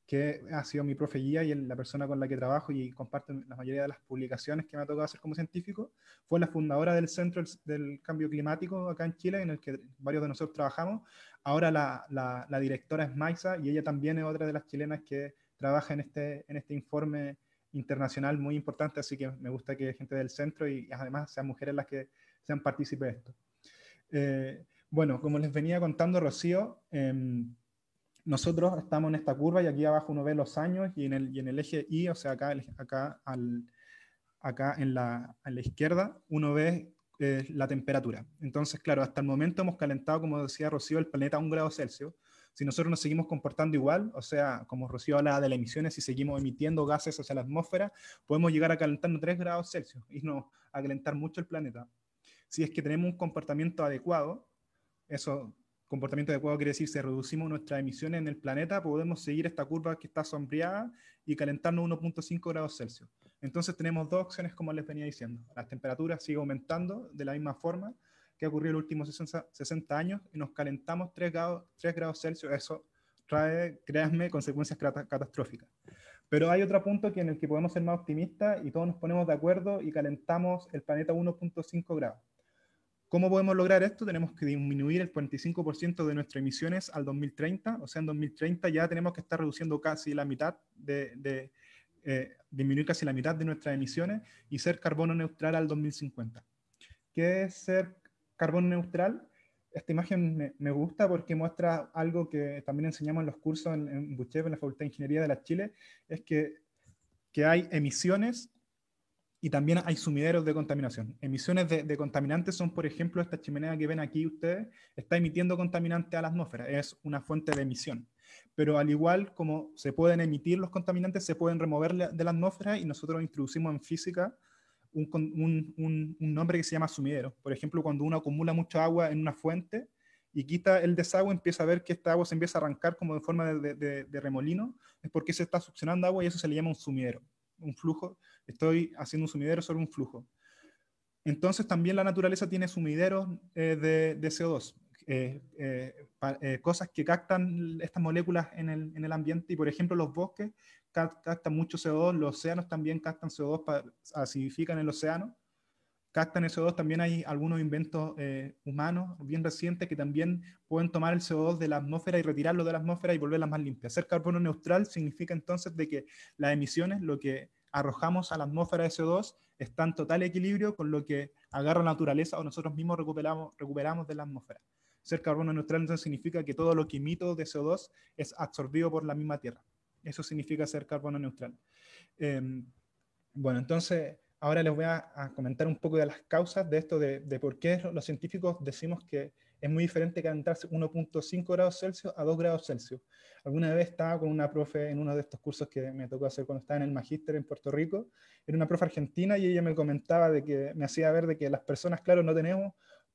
que ha sido mi profe guía y la persona con la que trabajo y comparto la mayoría de las publicaciones que me ha tocado hacer como científico. Fue la fundadora del Centro del Cambio Climático acá en Chile, en el que varios de nosotros trabajamos. Ahora la directora es Maisa, y ella también es otra de las chilenas que trabaja en este informe internacional muy importante, así que me gusta que gente del centro y además sean mujeres las que sean partícipes de esto. Bueno, como les venía contando Rocío, nosotros estamos en esta curva y aquí abajo uno ve los años, y en el eje Y, o sea, acá en la izquierda, uno ve la temperatura. Entonces, claro, hasta el momento hemos calentado, como decía Rocío, el planeta a 1 grado Celsius. Si nosotros nos seguimos comportando igual, o sea, como Rocío habla de las emisiones, y seguimos emitiendo gases hacia la atmósfera, podemos llegar a calentarnos 3 grados Celsius y no a calentar mucho el planeta. Si es que tenemos un comportamiento adecuado, comportamiento adecuado quiere decir si reducimos nuestras emisiones en el planeta, podemos seguir esta curva que está sombreada y calentarnos 1.5 grados Celsius. Entonces tenemos 2 opciones, como les venía diciendo. Las temperaturas siguen aumentando de la misma forma que ha ocurrido en los últimos 60 años, y nos calentamos 3 grados Celsius. Eso trae, créanme, consecuencias catastróficas. Pero hay otro punto en el que podemos ser más optimistas y todos nos ponemos de acuerdo y calentamos el planeta 1.5 grados. ¿Cómo podemos lograr esto? Tenemos que disminuir el 45% de nuestras emisiones al 2030. O sea, en 2030 ya tenemos que estar reduciendo casi la mitad disminuir casi la mitad de nuestras emisiones y ser carbono neutral al 2050. ¿Qué es ser carbono neutral? Esta imagen me gusta porque muestra algo que también enseñamos en los cursos en Buchef, en la Facultad de Ingeniería de la Chile, es que hay emisiones y también hay sumideros de contaminación. Emisiones de contaminantes son, por ejemplo, esta chimenea que ven aquí ustedes, está emitiendo contaminantes a la atmósfera, es una fuente de emisión. Pero al igual como se pueden emitir los contaminantes, se pueden remover de la atmósfera, y nosotros introducimos en física un nombre que se llama sumidero. Por ejemplo, cuando uno acumula mucha agua en una fuente y quita el desagüe, empieza a ver que esta agua se empieza a arrancar como de forma de remolino, es porque se está succionando agua, y eso se le llama un sumidero, un flujo. Estoy haciendo un sumidero sobre un flujo. Entonces también la naturaleza tiene sumideros de CO2, cosas que captan estas moléculas en el ambiente, y por ejemplo los bosques captan mucho CO2, los océanos también captan CO2, acidifican el océano, captan el CO2. También hay algunos inventos humanos bien recientes que también pueden tomar el CO2 de la atmósfera y retirarlo de la atmósfera y volverla más limpia. Ser carbono neutral significa entonces de que las emisiones, lo que arrojamos a la atmósfera de CO2, está en total equilibrio con lo que agarra la naturaleza o nosotros mismos recuperamos de la atmósfera. Ser carbono neutral entonces significa que todo lo que emito de CO2 es absorbido por la misma Tierra. Eso significa ser carbono neutral. Bueno, entonces ahora les voy a comentar un poco de las causas de esto, de por qué los científicos decimos que es muy diferente calentarse 1.5 grados Celsius a 2 grados Celsius. Alguna vez estaba con una profe en uno de estos cursos que me tocó hacer cuando estaba en el magíster en Puerto Rico. Era una profe argentina, y ella me comentaba me hacía ver de que las personas, claro, no tenemos,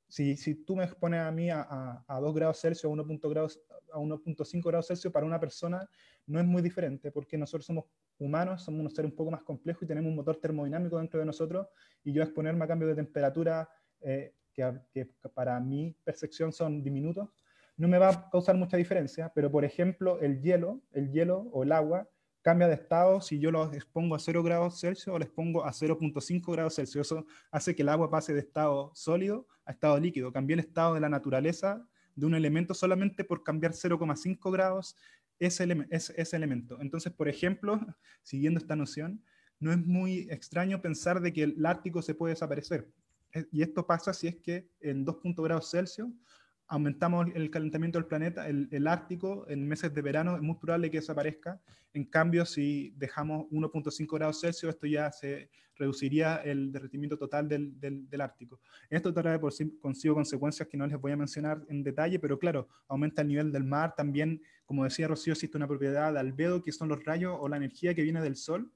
si tú me expones a mí a 2 grados Celsius, a 1.5 grados Celsius, para una persona no es muy diferente, porque nosotros somos humanos, somos unos seres un poco más complejos y tenemos un motor termodinámico dentro de nosotros, y yo exponerme a cambios de temperatura que para mi percepción son diminutos, no me va a causar mucha diferencia. Pero por ejemplo el hielo o el agua cambia de estado si yo los expongo a 0 grados Celsius o les pongo a 0,5 grados Celsius. Eso hace que el agua pase de estado sólido a estado líquido. Cambié el estado de la naturaleza de un elemento solamente por cambiar 0,5 grados ese elemento. Entonces, por ejemplo, siguiendo esta noción, no es muy extraño pensar de que el Ártico se puede desaparecer. Y esto pasa si es que en 2 grados Celsius aumentamos el calentamiento del planeta, el Ártico en meses de verano es muy probable que desaparezca. En cambio, si dejamos 1,5 grados Celsius, esto ya se reduciría el derretimiento total del Ártico. Esto trae consigo consecuencias que no les voy a mencionar en detalle, pero claro, aumenta el nivel del mar. También, como decía Rocío, existe una propiedad de albedo, que son los rayos o la energía que viene del sol.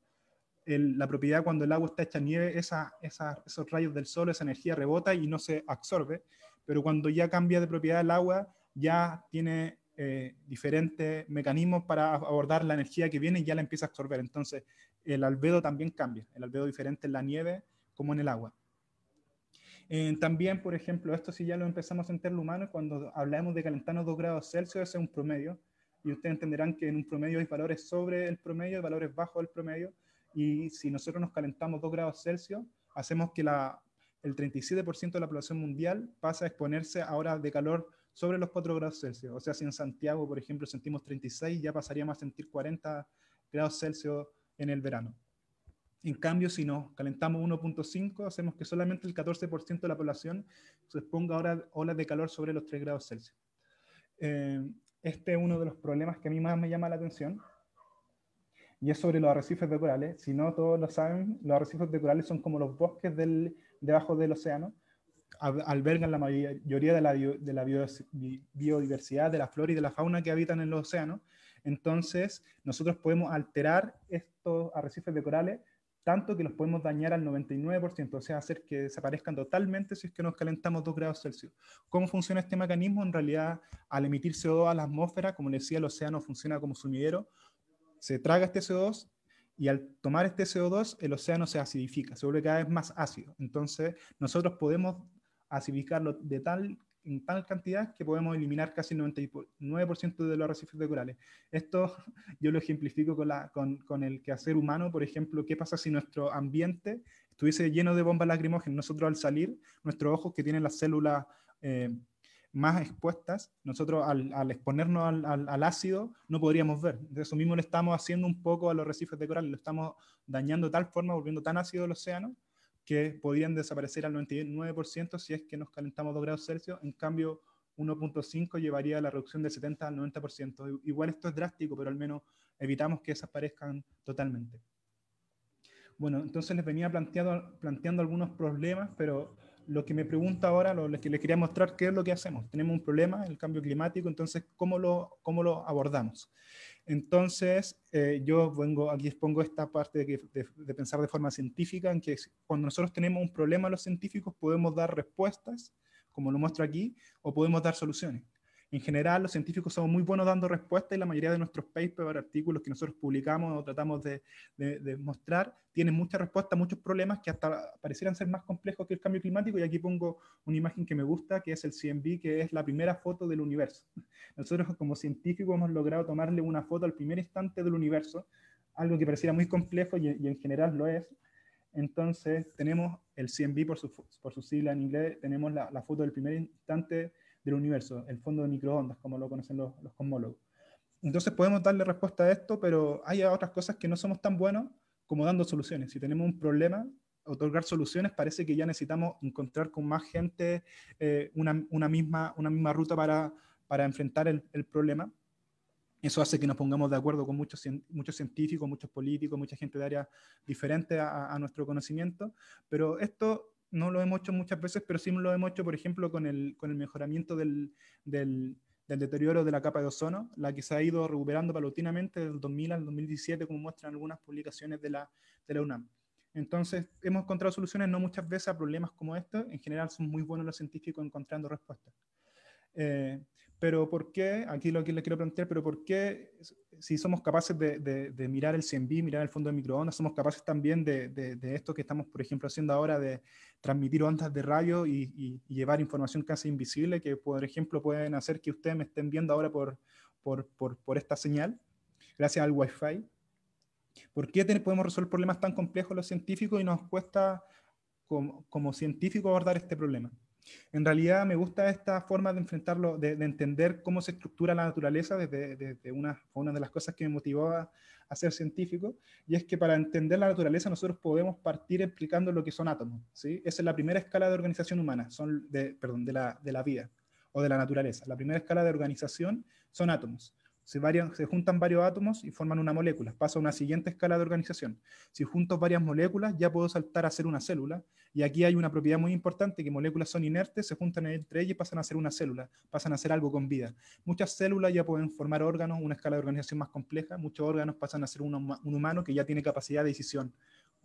La propiedad cuando el agua está hecha nieve, esos rayos del sol, esa energía rebota y no se absorbe, pero cuando ya cambia de propiedad el agua, ya tiene diferentes mecanismos para abordar la energía que viene y ya la empieza a absorber. Entonces, el albedo también cambia, el albedo diferente en la nieve como en el agua. También, por ejemplo, esto si ya lo empezamos a sentir lo humano, cuando hablamos de calentarnos 2 grados Celsius, ese es un promedio, y ustedes entenderán que en un promedio hay valores sobre el promedio y valores bajo el promedio, y si nosotros nos calentamos 2 grados Celsius, hacemos que el 37% de la población mundial pasa a exponerse a horas de calor sobre los 4 grados Celsius. O sea, si en Santiago, por ejemplo, sentimos 36, ya pasaríamos a sentir 40 grados Celsius en el verano. En cambio, si nos calentamos 1,5, hacemos que solamente el 14% de la población se exponga a olas de calor sobre los 3 grados Celsius. Este es uno de los problemas que a mí más me llama la atención, y es sobre los arrecifes de corales. Si no todos lo saben, los arrecifes de corales son como los bosques debajo del océano, albergan la mayoría de la biodiversidad, de la flora y de la fauna que habitan en los océanos. Entonces, nosotros podemos alterar estos arrecifes de corales tanto que los podemos dañar al 99%, o sea, hacer que desaparezcan totalmente si es que nos calentamos 2 grados Celsius. ¿Cómo funciona este mecanismo? En realidad, al emitir CO2 a la atmósfera, como les decía, el océano funciona como sumidero, se traga este CO2 y al tomar este CO2 el océano se acidifica, se vuelve cada vez más ácido. Entonces nosotros podemos acidificarlo en tal cantidad que podemos eliminar casi el 99% de los arrecifes de corales. Esto yo lo ejemplifico con el quehacer humano. Por ejemplo, ¿qué pasa si nuestro ambiente estuviese lleno de bombas lacrimógenas? Nosotros al salir, nuestros ojos que tienen las células más expuestas, nosotros al exponernos al ácido no podríamos ver. De eso mismo le estamos haciendo un poco a los arrecifes de coral, lo estamos dañando de tal forma, volviendo tan ácido el océano, que podrían desaparecer al 99% si es que nos calentamos 2 grados Celsius. En cambio, 1,5 llevaría a la reducción del 70 al 90%. Igual esto es drástico, pero al menos evitamos que desaparezcan totalmente. Bueno, entonces les venía planteando algunos problemas, pero lo que me pregunta ahora, lo que les quería mostrar, ¿qué es lo que hacemos? Tenemos un problema, el cambio climático, entonces, ¿cómo lo abordamos? Entonces, yo aquí expongo esta parte de pensar de forma científica, en que cuando nosotros tenemos un problema, los científicos podemos dar respuestas, como lo muestro aquí, o podemos dar soluciones. En general, los científicos somos muy buenos dando respuestas y la mayoría de nuestros papers, artículos que nosotros publicamos o tratamos de mostrar, tienen muchas respuestas a muchos problemas que hasta parecieran ser más complejos que el cambio climático. Y aquí pongo una imagen que me gusta, que es el CMB, que es la primera foto del universo. Nosotros como científicos hemos logrado tomarle una foto al primer instante del universo, algo que pareciera muy complejo y en general lo es. Entonces tenemos el CMB por su sigla en inglés, tenemos la foto del primer instante del universo, el fondo de microondas, como lo conocen los cosmólogos. Entonces podemos darle respuesta a esto, pero hay otras cosas que no somos tan buenos como dando soluciones. Si tenemos un problema, otorgar soluciones, parece que ya necesitamos encontrar con más gente una misma ruta para enfrentar el problema. Eso hace que nos pongamos de acuerdo con muchos científicos, muchos políticos, mucha gente de áreas diferentes a nuestro conocimiento, pero esto no lo hemos hecho muchas veces, pero sí lo hemos hecho, por ejemplo, con el mejoramiento del deterioro de la capa de ozono, la que se ha ido recuperando paulatinamente del 2000 al 2017, como muestran algunas publicaciones de la UNAM. Entonces, hemos encontrado soluciones no muchas veces a problemas como estos. En general, son muy buenos los científicos encontrando respuestas. Pero ¿por qué? Aquí lo que les quiero plantear, pero ¿por qué si somos capaces de mirar el CMB, mirar el fondo de microondas, somos capaces también de esto que estamos, por ejemplo, haciendo ahora, de transmitir ondas de radio y llevar información casi invisible, que por ejemplo pueden hacer que ustedes me estén viendo ahora por esta señal, gracias al Wi-Fi? ¿Por qué podemos resolver problemas tan complejos los científicos y nos cuesta como científicos abordar este problema? En realidad me gusta esta forma de enfrentarlo, de entender cómo se estructura la naturaleza desde una de las cosas que me motivó a ser científico, y es que para entender la naturaleza nosotros podemos partir explicando lo que son átomos, ¿sí? Esa es la primera escala de organización humana, de la vida o de la naturaleza. La primera escala de organización son átomos. Se juntan varios átomos y forman una molécula. Pasa a una siguiente escala de organización. Si junto varias moléculas, ya puedo saltar a ser una célula. Y aquí hay una propiedad muy importante, que moléculas son inertes, se juntan entre ellas y pasan a ser una célula, pasan a ser algo con vida. Muchas células ya pueden formar órganos, una escala de organización más compleja. Muchos órganos pasan a ser un humano que ya tiene capacidad de decisión.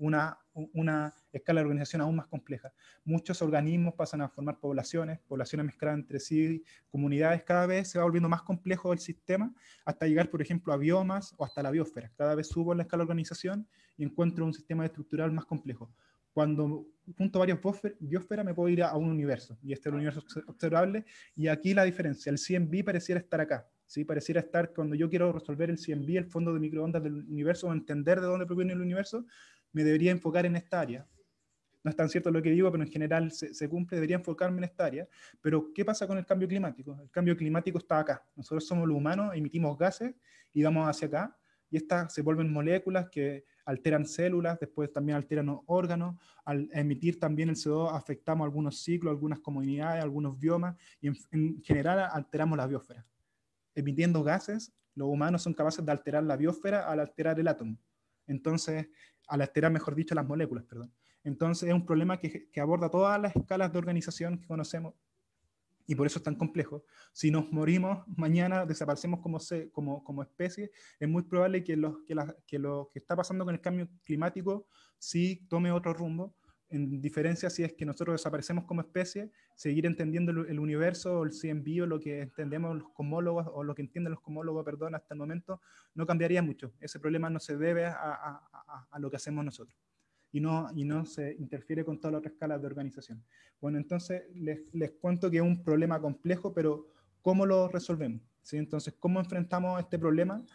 Una escala de organización aún más compleja. Muchos organismos pasan a formar poblaciones mezcladas entre sí, comunidades. Cada vez se va volviendo más complejo el sistema, hasta llegar, por ejemplo, a biomas o hasta la biosfera. Cada vez subo en la escala de organización y encuentro un sistema estructural más complejo. Cuando junto varias biosferas me puedo ir a un universo, y este es el universo observable, y aquí la diferencia, el CMB pareciera estar acá, ¿sí? Pareciera estar cuando yo quiero resolver el CMB, el fondo de microondas del universo, o entender de dónde proviene el universo, me debería enfocar en esta área. No es tan cierto lo que digo, pero en general se cumple, debería enfocarme en esta área. Pero ¿qué pasa con el cambio climático? El cambio climático está acá. Nosotros somos los humanos, emitimos gases y vamos hacia acá, y estas se vuelven moléculas que alteran células, después también alteran órganos. Al emitir también el CO2 afectamos algunos ciclos, algunas comunidades, algunos biomas, y en general alteramos la biosfera. Emitiendo gases, los humanos son capaces de alterar la biosfera al alterar el átomo. Entonces, al alterar, mejor dicho, las moléculas, perdón. Entonces es un problema que aborda todas las escalas de organización que conocemos, y por eso es tan complejo. Si nos morimos mañana, desaparecemos como especie, es muy probable que lo que está pasando con el cambio climático sí tome otro rumbo. En diferencia, si es que nosotros desaparecemos como especie, seguir entendiendo el universo o el CMB o lo que entendemos los cosmólogos, o lo que entienden los cosmólogos, perdón, hasta el momento, no cambiaría mucho. Ese problema no se debe a lo que hacemos nosotros. Y no se interfiere con todas las otras escalas de organización. Bueno, entonces les cuento que es un problema complejo, pero ¿cómo lo resolvemos? ¿Sí? Entonces, ¿cómo enfrentamos este problema?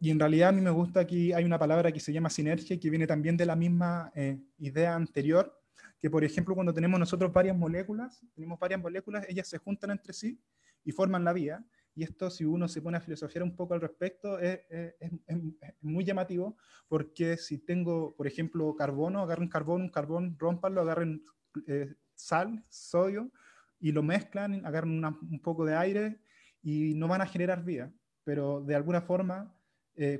Y en realidad a mí me gusta, aquí hay una palabra que se llama sinergia, que viene también de la misma idea anterior, que por ejemplo cuando tenemos nosotros varias moléculas, ellas se juntan entre sí y forman la vida. Y esto, si uno se pone a filosofiar un poco al respecto, es muy llamativo, porque si tengo, por ejemplo, carbono, agarren un carbón, rómpanlo, agarren sal, sodio, y lo mezclan, agarran un poco de aire, y no van a generar vida. Pero de alguna forma,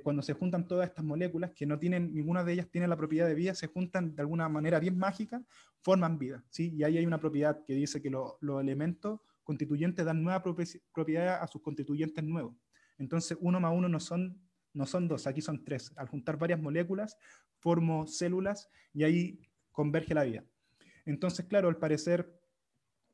cuando se juntan todas estas moléculas, que no tienen, ninguna de ellas tiene la propiedad de vida, se juntan de alguna manera bien mágica, forman vida, ¿sí? Y ahí hay una propiedad que dice que los elementos constituyentes dan nueva propiedad a sus constituyentes nuevos. Entonces, 1 más 1 no son 2, aquí son 3. Al juntar varias moléculas, formo células y ahí converge la vida. Entonces, claro, al parecer,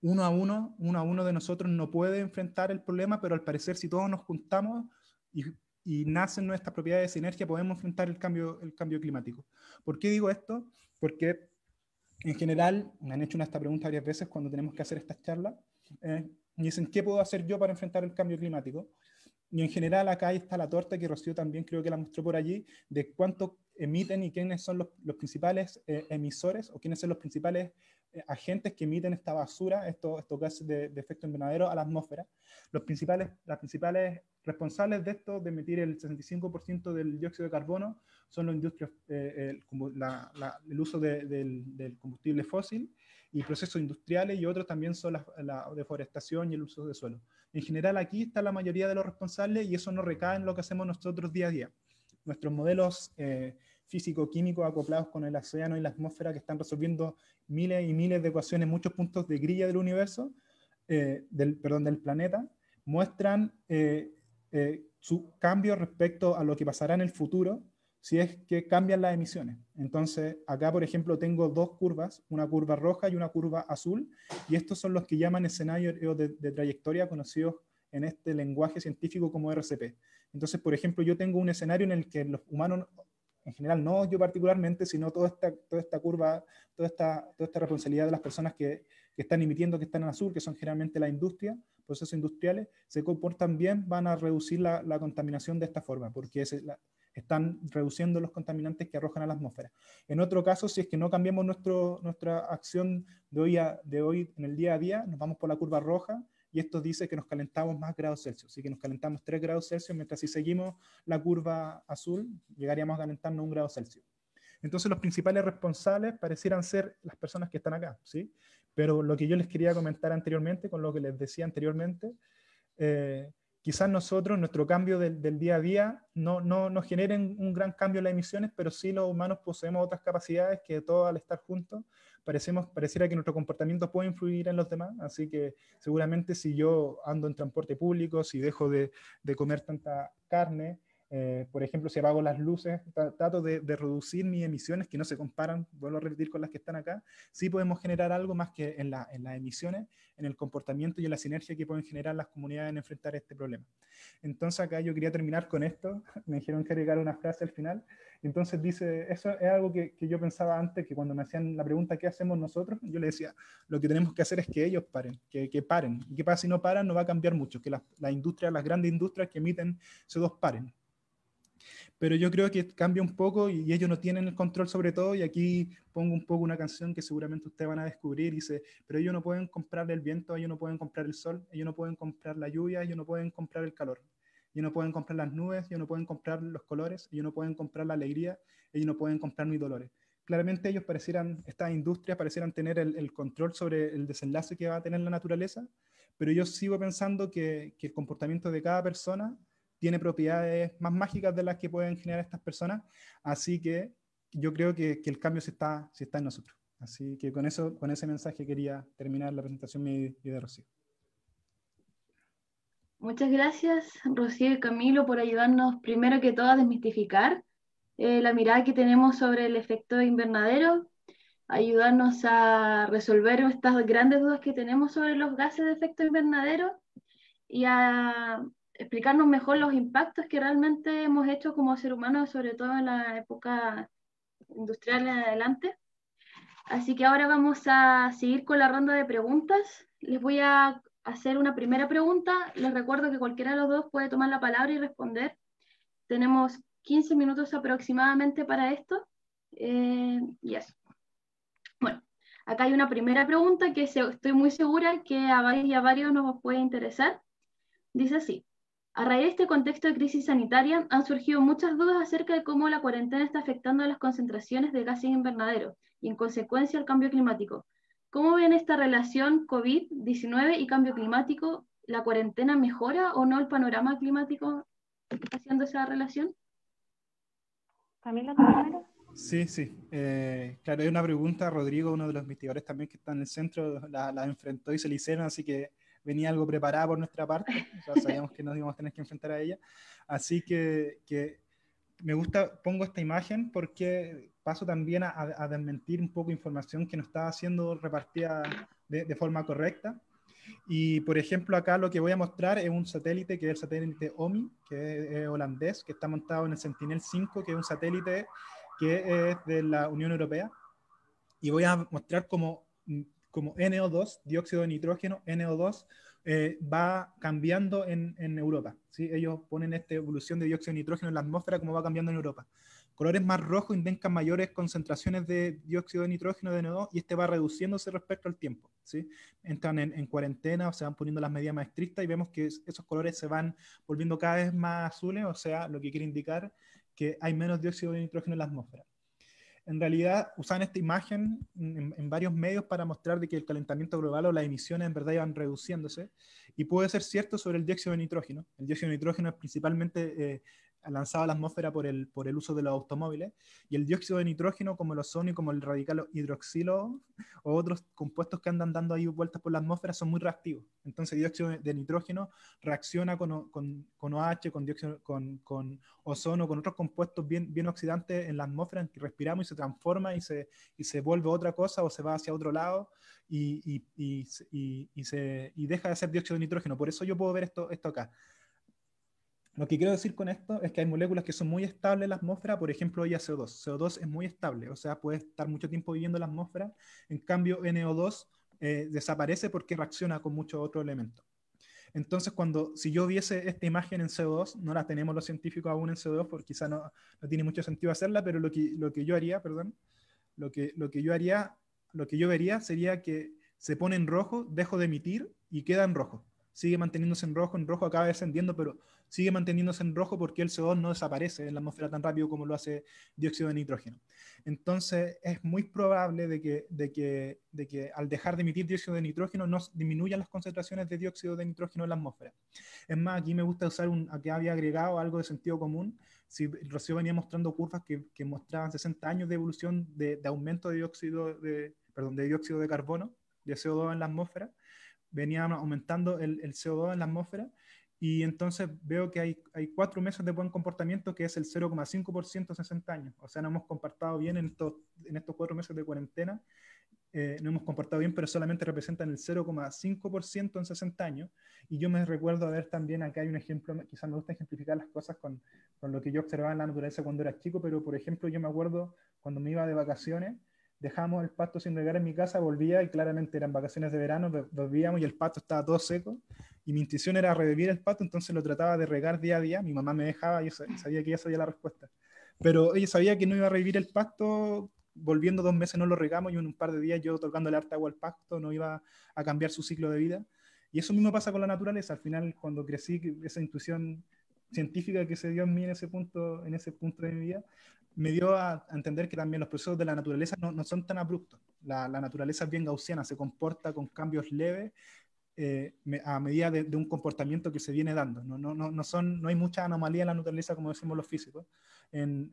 uno a uno de nosotros no puede enfrentar el problema, pero al parecer, si todos nos juntamos y nacen nuestras propiedades de sinergia, podemos enfrentar el cambio climático. ¿Por qué digo esto? Porque en general, me han hecho esta pregunta varias veces cuando tenemos que hacer estas charlas, y dicen, ¿qué puedo hacer yo para enfrentar el cambio climático? Y en general acá está la torta que Rocío también creo que la mostró por allí, de cuánto emiten y quiénes son los principales emisores, o quiénes son los principales agentes que emiten esta basura, estos gases de efecto invernadero a la atmósfera. Las principales responsables de esto, de emitir el 65% del dióxido de carbono, son las industrias, el uso del combustible fósil y procesos industriales, y otros también son la deforestación y el uso de suelo. En general aquí está la mayoría de los responsables, y eso no recae en lo que hacemos nosotros día a día. Nuestros modelos físico-químicos acoplados con el océano y la atmósfera, que están resolviendo miles y miles de ecuaciones, muchos puntos de grilla del universo, del planeta, muestran su cambio respecto a lo que pasará en el futuro si es que cambian las emisiones. Entonces, acá, por ejemplo, tengo dos curvas, una curva roja y una curva azul, y estos son los que llaman escenarios de trayectoria, conocidos en este lenguaje científico como RCP. Entonces, por ejemplo, yo tengo un escenario en el que los humanos, en general, no yo particularmente, sino toda esta curva, toda esta responsabilidad de las personas que están emitiendo, que están en azul, que son generalmente la industria, procesos industriales, se comportan bien, van a reducir la contaminación de esta forma, porque están reduciendo los contaminantes que arrojan a la atmósfera. En otro caso, si es que no cambiamos nuestra acción de hoy en el día a día, nos vamos por la curva roja, y esto dice que nos calentamos más grados Celsius, así que nos calentamos 3 grados Celsius, mientras si seguimos la curva azul, llegaríamos a calentarnos 1 grado Celsius. Entonces los principales responsables parecieran ser las personas que están acá, ¿sí? Pero lo que yo les quería comentar anteriormente, con lo que les decía anteriormente, quizás nosotros, nuestro cambio del día a día, no nos generen un gran cambio en las emisiones, pero sí los humanos poseemos otras capacidades que todos al estar juntos, pareciera que nuestro comportamiento puede influir en los demás, así que seguramente si yo ando en transporte público, si dejo de comer tanta carne, por ejemplo, si apago las luces, trato de reducir mis emisiones, que no se comparan, vuelvo a repetir, con las que están acá, sí podemos generar algo más que en las emisiones, en el comportamiento y en la sinergia que pueden generar las comunidades en enfrentar este problema. Entonces acá yo quería terminar con esto, me dijeron que agregar una frase al final, entonces dice, eso es algo que yo pensaba antes, que cuando me hacían la pregunta ¿qué hacemos nosotros? Yo le decía, lo que tenemos que hacer es que ellos paren, que paren, y qué pasa si no paran, no va a cambiar mucho, que las industrias, las grandes industrias que emiten CO2 paren. Pero yo creo que cambia un poco y ellos no tienen el control sobre todo, y aquí pongo un poco una canción que seguramente ustedes van a descubrir, y dice, pero ellos no pueden comprar el viento, ellos no pueden comprar el sol, ellos no pueden comprar la lluvia, ellos no pueden comprar el calor, ellos no pueden comprar las nubes, ellos no pueden comprar los colores, ellos no pueden comprar la alegría, ellos no pueden comprar mis dolores. Claramente ellos estas industrias parecieran tener el control sobre el desenlace que va a tener la naturaleza, pero yo sigo pensando que el comportamiento de cada persona tiene propiedades más mágicas de las que pueden generar estas personas, así que yo creo que el cambio sí está en nosotros. Así que con ese mensaje quería terminar la presentación mía y de Rocío. Muchas gracias, Rocío y Camilo, por ayudarnos primero que todo a desmistificar la mirada que tenemos sobre el efecto invernadero, ayudarnos a resolver estas grandes dudas que tenemos sobre los gases de efecto invernadero y a explicarnos mejor los impactos que realmente hemos hecho como ser humanos, sobre todo en la época industrial en adelante. Así que ahora vamos a seguir con la ronda de preguntas. Les voy a hacer una primera pregunta. Les recuerdo que cualquiera de los dos puede tomar la palabra y responder. Tenemos 15 minutos aproximadamente para esto. Y eso. Bueno, acá hay una primera pregunta que estoy muy segura que a varios nos puede interesar. Dice así: a raíz de este contexto de crisis sanitaria han surgido muchas dudas acerca de cómo la cuarentena está afectando a las concentraciones de gases invernaderos y en consecuencia al cambio climático. ¿Cómo ven esta relación COVID-19 y cambio climático? ¿La cuarentena mejora o no el panorama climático haciendo esa relación? Camilo, ¿tú primero? Sí. Claro, es una pregunta, Rodrigo, uno de los investigadores también que está en el centro, la enfrentó y se le hicieron, así que venía algo preparada por nuestra parte, o sea, sabíamos que nos íbamos a tener que enfrentar a ella, así que me gusta, pongo esta imagen porque paso también a desmentir un poco información que no estaba siendo repartida de forma correcta. Y por ejemplo acá lo que voy a mostrar es un satélite que es el satélite OMI, que es holandés, que está montado en el Sentinel-5, que es un satélite que es de la Unión Europea, y voy a mostrar como NO2, dióxido de nitrógeno, NO2, va cambiando en Europa, ¿sí? Ellos ponen esta evolución de dióxido de nitrógeno en la atmósfera, como va cambiando en Europa. Colores más rojos indican mayores concentraciones de dióxido de nitrógeno de NO2, y este va reduciéndose respecto al tiempo, ¿sí? Entran en cuarentena o se van poniendo las medidas más estrictas y vemos que esos colores se van volviendo cada vez más azules, o sea, lo que quiere indicar que hay menos dióxido de nitrógeno en la atmósfera. En realidad usan esta imagen en varios medios para mostrar de que el calentamiento global o las emisiones en verdad iban reduciéndose, y puede ser cierto sobre el dióxido de nitrógeno. El dióxido de nitrógeno es principalmente lanzado a la atmósfera por el uso de los automóviles, y el dióxido de nitrógeno, como el ozono y como el radical hidroxilo o otros compuestos que andan dando ahí vueltas por la atmósfera, son muy reactivos. Entonces el dióxido de nitrógeno reacciona con OH, con ozono, con otros compuestos bien oxidantes en la atmósfera, en que respiramos, y se transforma y se vuelve otra cosa o se va hacia otro lado y deja de ser dióxido de nitrógeno. Por eso yo puedo ver esto acá. Lo que quiero decir con esto es que hay moléculas que son muy estables en la atmósfera, por ejemplo, CO2. CO2 es muy estable, o sea, puede estar mucho tiempo viviendo en la atmósfera. En cambio, NO2 desaparece porque reacciona con muchos otros elementos. Entonces, si yo viese esta imagen en CO2, no la tenemos los científicos aún en CO2, porque quizá no tiene mucho sentido hacerla, pero lo que yo haría, perdón, lo que yo haría, lo que yo vería sería que se pone en rojo, dejo de emitir y queda en rojo. Sigue manteniéndose en rojo, acaba descendiendo, pero sigue manteniéndose en rojo porque el CO2 no desaparece en la atmósfera tan rápido como lo hace dióxido de nitrógeno. Entonces, es muy probable de que al dejar de emitir dióxido de nitrógeno no disminuyan las concentraciones de dióxido de nitrógeno en la atmósfera. Es más, aquí me gusta usar aquí había agregado algo de sentido común. Si Rocío venía mostrando curvas que mostraban 60 años de evolución de aumento de dióxido de carbono, de CO2 en la atmósfera, venía aumentando el CO2 en la atmósfera, y entonces veo que hay 4 meses de buen comportamiento, que es el 0,5% en 60 años. O sea, no hemos comportado bien en estos 4 meses de cuarentena, no hemos comportado bien, pero solamente representan el 0,5% en 60 años. Y yo me recuerdo ver también, acá hay un ejemplo, quizás me gusta ejemplificar las cosas con lo que yo observaba en la naturaleza cuando era chico, pero por ejemplo yo me acuerdo cuando me iba de vacaciones, dejamos el pasto sin regar en mi casa, volvía y claramente eran vacaciones de verano, volvíamos y el pasto estaba todo seco, y mi intención era revivir el pasto, entonces lo trataba de regar día a día, mi mamá me dejaba y yo sabía que ella sabía la respuesta, pero ella sabía que no iba a revivir el pasto, volviendo 2 meses no lo regamos, y en un par de días yo tocándole harta agua al pasto no iba a cambiar su ciclo de vida. Y eso mismo pasa con la naturaleza. Al final, cuando crecí, esa intuición científica que se dio en mí en ese punto de mi vida, me dio a entender que también los procesos de la naturaleza no son tan abruptos. La naturaleza es bien gaussiana, se comporta con cambios leves, a medida de un comportamiento que se viene dando. No hay mucha anomalía en la naturaleza, como decimos los físicos,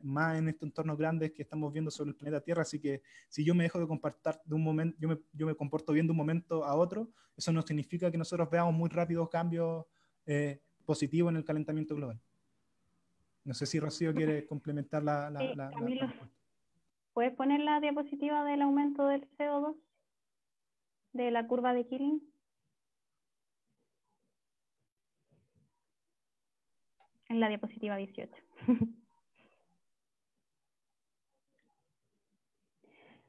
más en estos entornos grandes que estamos viendo sobre el planeta Tierra. Así que si yo me dejo de comportar de un momento, yo me comporto bien de un momento a otro, eso no significa que nosotros veamos muy rápidos cambios positivos en el calentamiento global. No sé si Rocío quiere complementar Sí, Camilo, respuesta. ¿puedes poner la diapositiva del aumento del CO2 de la curva de Killing? En la diapositiva 18.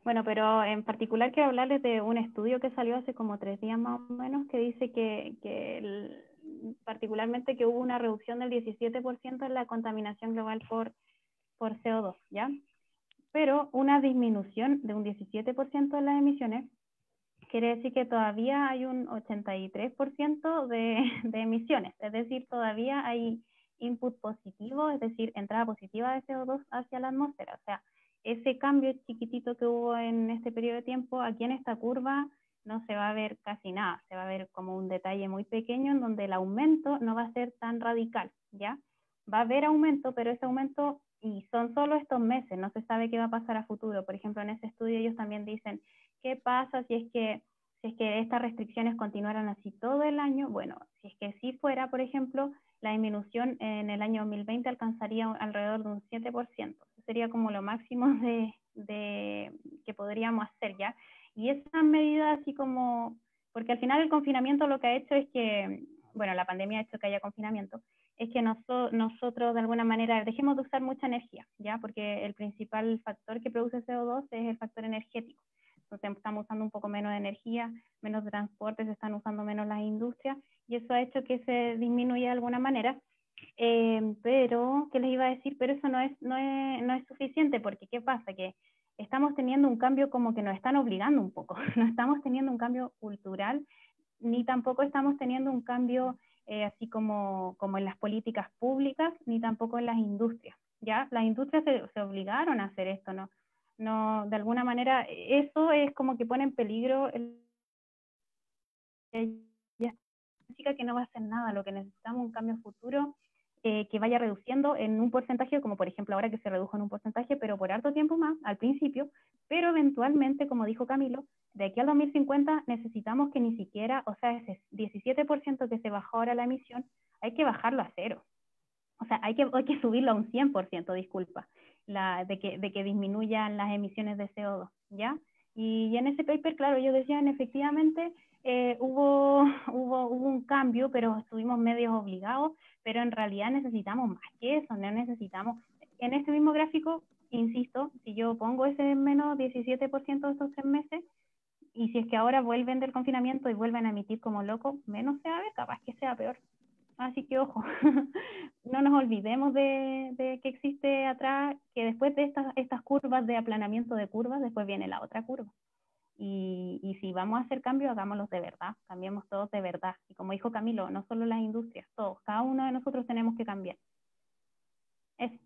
Bueno, pero en particular quiero hablarles de un estudio que salió hace como 3 días más o menos, que dice particularmente que hubo una reducción del 17% en la contaminación global por CO2, ¿ya? Pero una disminución de un 17% en las emisiones quiere decir que todavía hay un 83% de emisiones, es decir, todavía hay input positivo, es decir, entrada positiva de CO2 hacia la atmósfera. O sea, ese cambio chiquitito que hubo en este periodo de tiempo, aquí en esta curva no se va a ver casi nada, se va a ver como un detalle muy pequeño en donde el aumento no va a ser tan radical, ¿ya? Va a haber aumento, pero ese aumento, y son solo estos meses, no se sabe qué va a pasar a futuro. Por ejemplo, en ese estudio ellos también dicen, ¿qué pasa si es que estas restricciones continuaran así todo el año? Bueno, si es que sí fuera, por ejemplo, la disminución en el año 2020 alcanzaría alrededor de un 7%. Eso sería como lo máximo que podríamos hacer ya. Y esa medida así como, porque al final el confinamiento lo que ha hecho es que, bueno, la pandemia ha hecho que haya confinamiento, es que nosotros de alguna manera dejemos de usar mucha energía, ¿ya? Porque el principal factor que produce CO2 es el factor energético. Entonces estamos usando un poco menos de energía, menos de transporte, se están usando menos las industrias, y eso ha hecho que se disminuya de alguna manera. Pero, ¿qué les iba a decir? Pero eso no es suficiente, porque ¿qué pasa? Que estamos teniendo un cambio como que nos están obligando un poco, no estamos teniendo un cambio cultural, ni tampoco estamos teniendo un cambio así como en las políticas públicas, ni tampoco en las industrias, ¿ya? Las industrias se obligaron a hacer esto, ¿no? No, de alguna manera, eso es como que pone en peligro ya significa que no va a hacer nada. Lo que necesitamos es un cambio futuro que vaya reduciendo en un porcentaje, como por ejemplo ahora que se redujo en un porcentaje, pero por harto tiempo más, al principio, pero eventualmente, como dijo Camilo, de aquí al 2050 necesitamos que ni siquiera, o sea, ese 17% que se bajó ahora la emisión, hay que bajarlo a 0. O sea, hay que subirlo a un 100%, disculpa, de que disminuyan las emisiones de CO2, ¿ya? Y en ese paper, claro, ellos decían efectivamente hubo un cambio, pero estuvimos medios obligados, pero en realidad necesitamos más que eso, no necesitamos, en este mismo gráfico, insisto, si yo pongo ese menos 17% de estos 3 meses, Y si es que ahora vuelven del confinamiento y vuelven a emitir como locos, menos se va a ver, capaz que sea peor. Así que ojo, no nos olvidemos de que existe atrás, que después de estas curvas de aplanamiento de curvas, después viene la otra curva. Y si vamos a hacer cambios, hagámoslos de verdad, cambiemos todos de verdad. Y como dijo Camilo, no solo las industrias, todos, cada uno de nosotros tenemos que cambiar. Eso.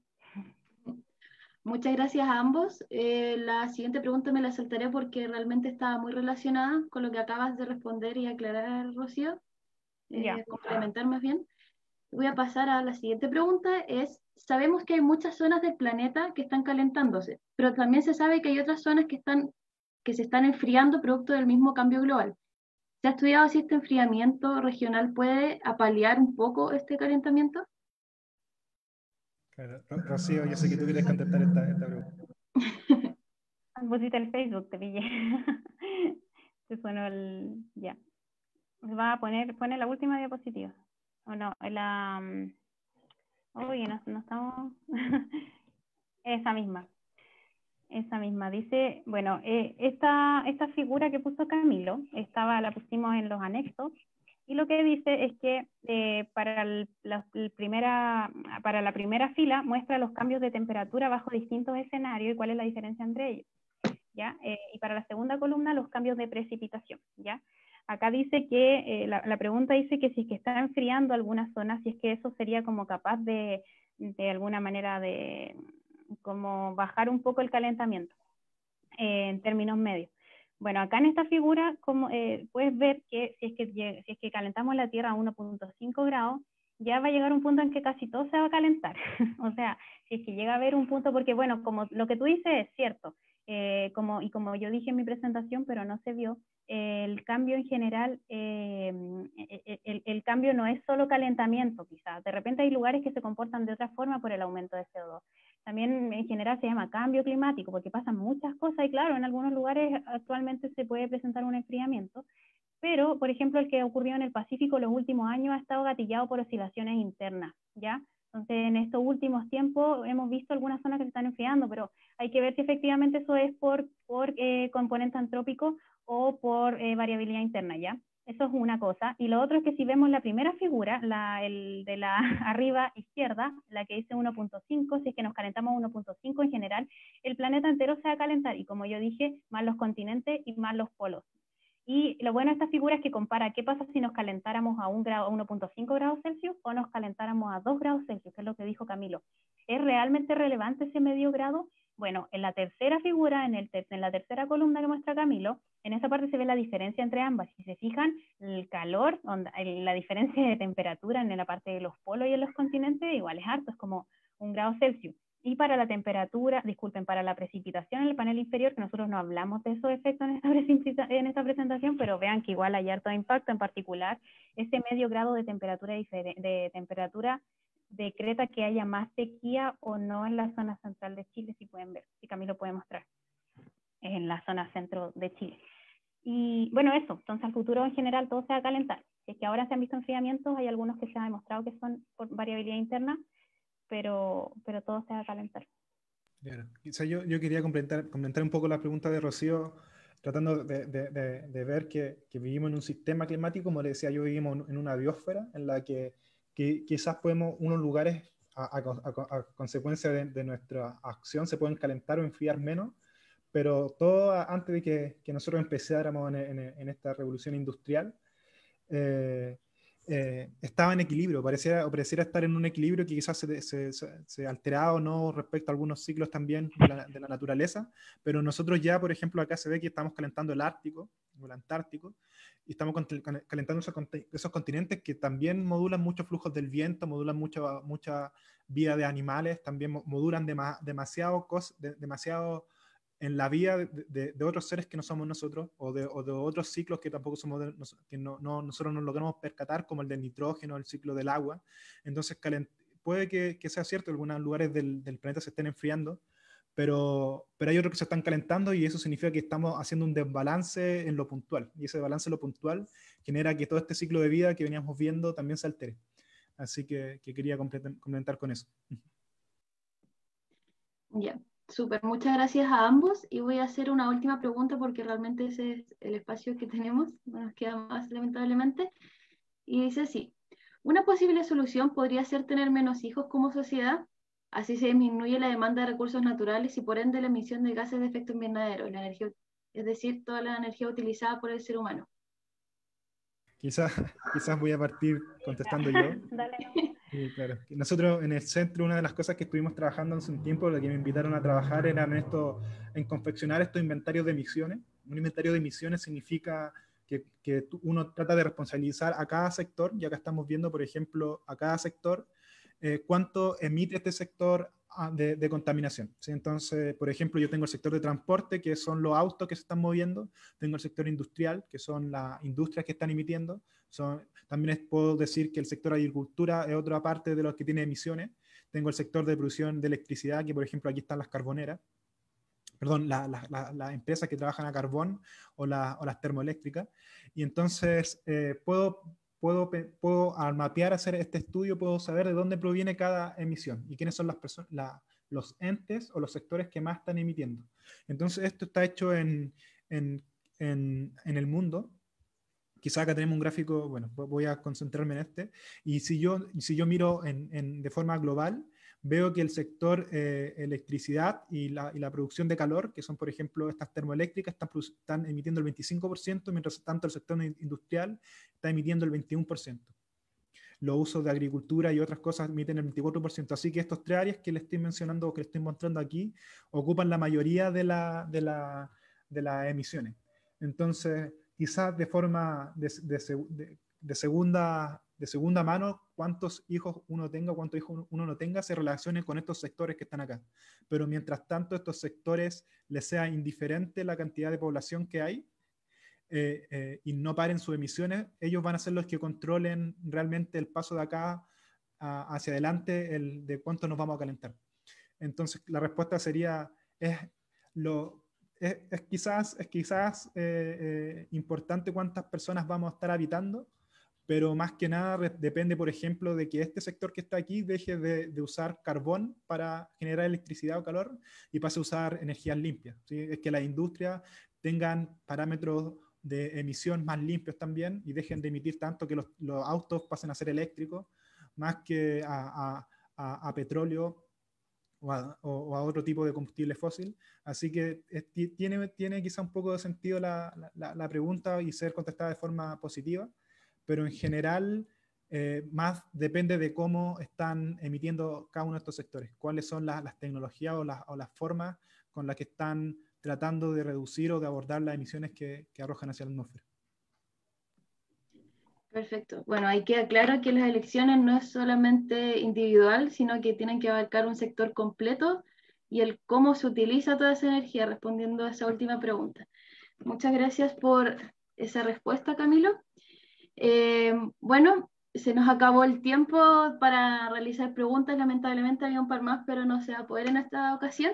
Muchas gracias a ambos. La siguiente pregunta me la saltaré porque realmente estaba muy relacionada con lo que acabas de responder y aclarar, Rocío. Complementar más bien. Voy a pasar a la siguiente pregunta. Sabemos que hay muchas zonas del planeta que están calentándose, pero también se sabe que hay otras zonas que se están enfriando producto del mismo cambio global. ¿Se ha estudiado si este enfriamiento regional puede apalear un poco este calentamiento? Claro. Rocío, yo sé que tú quieres contestar esta pregunta. Pusiste el Facebook, te pillé. Te sonó ya. Va a pone la última diapositiva. O no, la... Uy, no estamos... Esa misma. Dice, bueno, esta figura que puso Camilo, la pusimos en los anexos, y lo que dice es que para la primera fila muestra los cambios de temperatura bajo distintos escenarios y cuál es la diferencia entre ellos, ¿ya? Y para la segunda columna los cambios de precipitación, ¿ya? Acá dice que, la pregunta dice que si es que está enfriando algunas zonas, si es que eso sería como capaz de alguna manera de como bajar un poco el calentamiento en términos medios. Bueno, acá en esta figura puedes ver que si es que calentamos la Tierra a 1.5 grados, ya va a llegar un punto en que casi todo se va a calentar. O sea, si es que llega a haber un punto, porque bueno, como lo que tú dices es cierto, como yo dije en mi presentación, pero no se vio, el cambio en general, el cambio no es solo calentamiento, quizás. De repente hay lugares que se comportan de otra forma por el aumento de CO2. También en general se llama cambio climático, porque pasan muchas cosas y claro, en algunos lugares actualmente se puede presentar un enfriamiento, pero por ejemplo el que ocurrió en el Pacífico los últimos años ha estado gatillado por oscilaciones internas, ¿ya? Entonces en estos últimos tiempos hemos visto algunas zonas que se están enfriando, pero hay que ver si efectivamente eso es por componente antrópico o por variabilidad interna, ¿ya? Eso es una cosa. Y lo otro es que si vemos la primera figura, el de la arriba izquierda, la que dice 1.5, si es que nos calentamos 1.5 en general, el planeta entero se va a calentar. Y como yo dije, más los continentes y más los polos. Y lo bueno de esta figura es que compara qué pasa si nos calentáramos a 1.5 grados Celsius o nos calentáramos a 2 grados Celsius, que es lo que dijo Camilo. ¿Es realmente relevante ese medio grado? Bueno, en la tercera figura, en la tercera columna que muestra Camilo, en esa parte se ve la diferencia entre ambas. Si se fijan, el calor, la diferencia de temperatura en la parte de los polos y en los continentes, igual es harto, es como 1 grado Celsius. Y para la temperatura, para la precipitación en el panel inferior, que nosotros no hablamos de esos efectos en esta presentación, pero vean que igual hay harto impacto, en particular, ese medio grado de temperatura decreta que haya más sequía o no en la zona central de Chile, si pueden ver, si Camilo puede mostrar, en la zona centro de Chile. Y bueno, eso, entonces al futuro en general todo se va a calentar. Si es que ahora se han visto enfriamientos, hay algunos que se ha demostrado que son por variabilidad interna, pero todo se va a calentar. Claro. Quizá yo quería comentar un poco la pregunta de Rocío, tratando de ver que vivimos en un sistema climático, como le decía yo, vivimos en una biosfera en la que quizás podemos, unos lugares a consecuencia de nuestra acción se pueden calentar o enfriar menos, pero todo antes de que nosotros empezáramos en esta revolución industrial, estaba en equilibrio, pareciera estar en un equilibrio que quizás se alteraba o no respecto a algunos ciclos también de la naturaleza, pero nosotros ya, por ejemplo, acá se ve que estamos calentando el Ártico o el Antártico, y estamos calentando esos continentes que también modulan muchos flujos del viento, modulan mucha vida de animales, también modulan demasiado en la vida de otros seres que no somos nosotros, o de otros ciclos que tampoco somos, que nosotros no logramos percatar, como el del nitrógeno, el ciclo del agua. Entonces, puede que sea cierto, algunos lugares del planeta se estén enfriando, pero hay otros que se están calentando y eso significa que estamos haciendo un desbalance en lo puntual. Y ese desbalance en lo puntual genera que todo este ciclo de vida que veníamos viendo también se altere. Así que quería complementar con eso. Ya. Súper, muchas gracias a ambos y voy a hacer una última pregunta porque realmente ese es el espacio que tenemos, no nos queda más lamentablemente. Y dice así, una posible solución podría ser tener menos hijos como sociedad, así se disminuye la demanda de recursos naturales y por ende la emisión de gases de efecto invernadero, la energía, es decir, toda la energía utilizada por el ser humano. Quizás voy a partir contestando yo. Dale. Sí, claro. Nosotros en el centro, una de las cosas que estuvimos trabajando hace un tiempo, lo que me invitaron a trabajar era en confeccionar estos inventarios de emisiones. Un inventario de emisiones significa que uno trata de responsabilizar a cada sector, y acá estamos viendo, por ejemplo, a cada sector, cuánto emite este sector de contaminación. ¿Sí? Entonces, por ejemplo, yo tengo el sector de transporte, que son los autos que se están moviendo, tengo el sector industrial, que son las industrias que están emitiendo, también puedo decir que el sector agricultura es otra parte de los que tiene emisiones. Tengo el sector de producción de electricidad, que por ejemplo aquí están las carboneras, perdón, las empresas que trabajan a carbón o las termoeléctricas. Y entonces puedo al mapear, hacer este estudio, puedo saber de dónde proviene cada emisión y quiénes son las personas, los entes o los sectores que más están emitiendo. Entonces esto está hecho en el mundo. Quizá acá tenemos un gráfico, bueno, voy a concentrarme en este, y si yo miro de forma global, veo que el sector electricidad y la producción de calor, que son por ejemplo estas termoeléctricas, están emitiendo el 25%, mientras tanto el sector industrial está emitiendo el 21%. Los usos de agricultura y otras cosas emiten el 24%, así que estos tres áreas que les estoy mencionando o que les estoy mostrando aquí, ocupan la mayoría de las emisiones. Entonces, quizás de forma de segunda mano, cuántos hijos uno tenga, cuántos hijos uno no tenga, se relacione con estos sectores que están acá. Pero mientras tanto, estos sectores les sea indiferente la cantidad de población que hay y no paren sus emisiones, ellos van a ser los que controlen realmente el paso de acá hacia adelante, de cuánto nos vamos a calentar. Entonces, la respuesta sería, es quizás importante cuántas personas vamos a estar habitando, pero más que nada depende, por ejemplo, de que este sector que está aquí deje de usar carbón para generar electricidad o calor y pase a usar energías limpias, ¿sí? Es que las industrias tengan parámetros de emisión más limpios también y dejen de emitir tanto, que los autos pasen a ser eléctricos más que a petróleo o a otro tipo de combustible fósil. Así que tiene quizá un poco de sentido la pregunta y ser contestada de forma positiva, pero en general más depende de cómo están emitiendo cada uno de estos sectores, cuáles son las tecnologías o las formas con las que están tratando de reducir o de abordar las emisiones que arrojan hacia la atmósfera. Perfecto. Bueno, ahí queda claro que las elecciones no es solamente individual, sino que tienen que abarcar un sector completo y el cómo se utiliza toda esa energía, respondiendo a esa última pregunta. Muchas gracias por esa respuesta, Camilo. Bueno, se nos acabó el tiempo para realizar preguntas. Lamentablemente había un par más, pero no se va a poder en esta ocasión.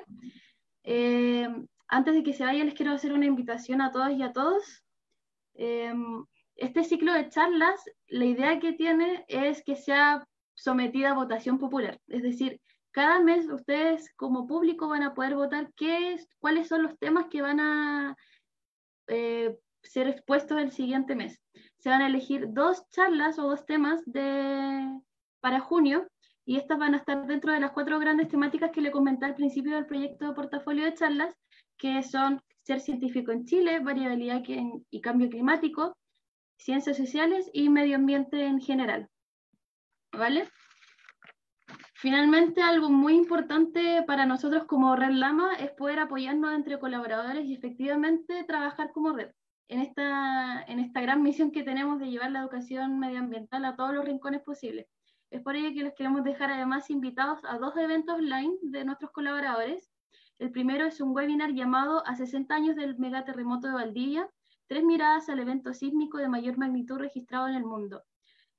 Antes de que se vaya, les quiero hacer una invitación a todas y a todos. Este ciclo de charlas, la idea que tiene es que sea sometida a votación popular. Es decir, cada mes ustedes como público van a poder votar cuáles son los temas que van a ser expuestos el siguiente mes. Se van a elegir 2 charlas o 2 temas para junio, y estas van a estar dentro de las 4 grandes temáticas que le comenté al principio del proyecto de portafolio de charlas, que son ser científico en Chile, variabilidad y cambio climático, ciencias sociales y medio ambiente en general. ¿Vale? Finalmente, algo muy importante para nosotros como Red Lama es poder apoyarnos entre colaboradores y efectivamente trabajar como red en esta gran misión que tenemos de llevar la educación medioambiental a todos los rincones posibles. Es por ello que les queremos dejar además invitados a 2 eventos online de nuestros colaboradores. El primero es un webinar llamado A 60 años del megaterremoto de Valdivia, 3 miradas al evento sísmico de mayor magnitud registrado en el mundo.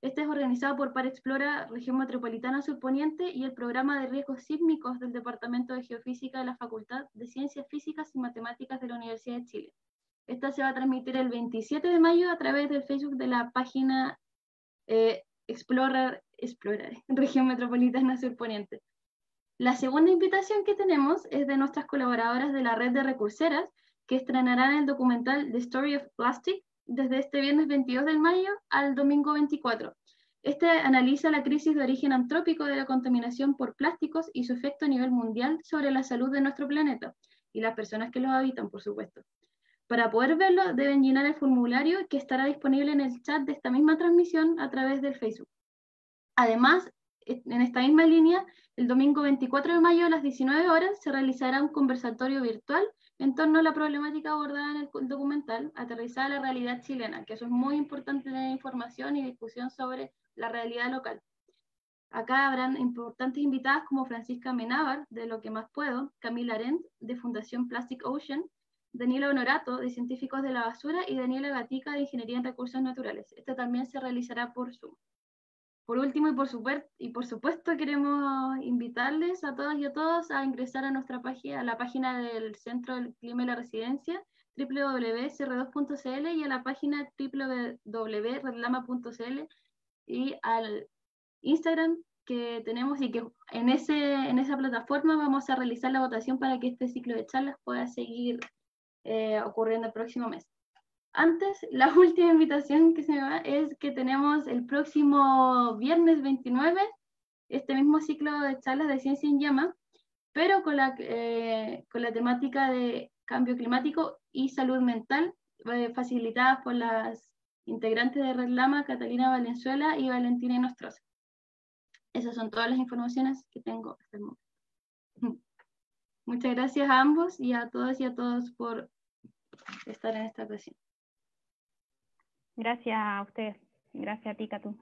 Este es organizado por Par Explora, Región Metropolitana Surponiente, y el Programa de Riesgos Sísmicos del Departamento de Geofísica de la Facultad de Ciencias Físicas y Matemáticas de la Universidad de Chile. Esta se va a transmitir el 27 de mayo a través del Facebook de la página Explorar, Región Metropolitana Surponiente. La segunda invitación que tenemos es de nuestras colaboradoras de la red de recurseras, que estrenarán el documental The Story of Plastic desde este viernes 22 de mayo al domingo 24. Este analiza la crisis de origen antrópico de la contaminación por plásticos y su efecto a nivel mundial sobre la salud de nuestro planeta y las personas que los habitan, por supuesto. Para poder verlo, deben llenar el formulario que estará disponible en el chat de esta misma transmisión a través del Facebook. Además, en esta misma línea, el domingo 24 de mayo a las 19 horas se realizará un conversatorio virtual en torno a la problemática abordada en el documental, aterrizada a la realidad chilena, que eso es muy importante tener información y discusión sobre la realidad local. Acá habrán importantes invitadas como Francisca Menábar, de Lo que más puedo, Camila Arendt, de Fundación Plastic Ocean, Daniela Honorato, de Científicos de la Basura, y Daniela Gatica, de Ingeniería en Recursos Naturales. Este también se realizará por Zoom. Por último, y por supuesto, queremos invitarles a todas y a todos a ingresar a nuestra página, a la página del Centro del Clima y la Residencia, www.cr2.cl, y a la página www.redlama.cl, y al Instagram que tenemos, y que en esa plataforma vamos a realizar la votación para que este ciclo de charlas pueda seguir ocurriendo el próximo mes. Antes, la última invitación que se me va es que tenemos el próximo viernes 29 este mismo ciclo de charlas de Ciencia en Llama, pero con la temática de cambio climático y salud mental, facilitadas por las integrantes de Red Lama, Catalina Valenzuela y Valentina Nostroza. Esas son todas las informaciones que tengo hasta el momento. Muchas gracias a ambos y a todas y a todos por estar en esta ocasión. Gracias a ustedes. Gracias a ti, Catu.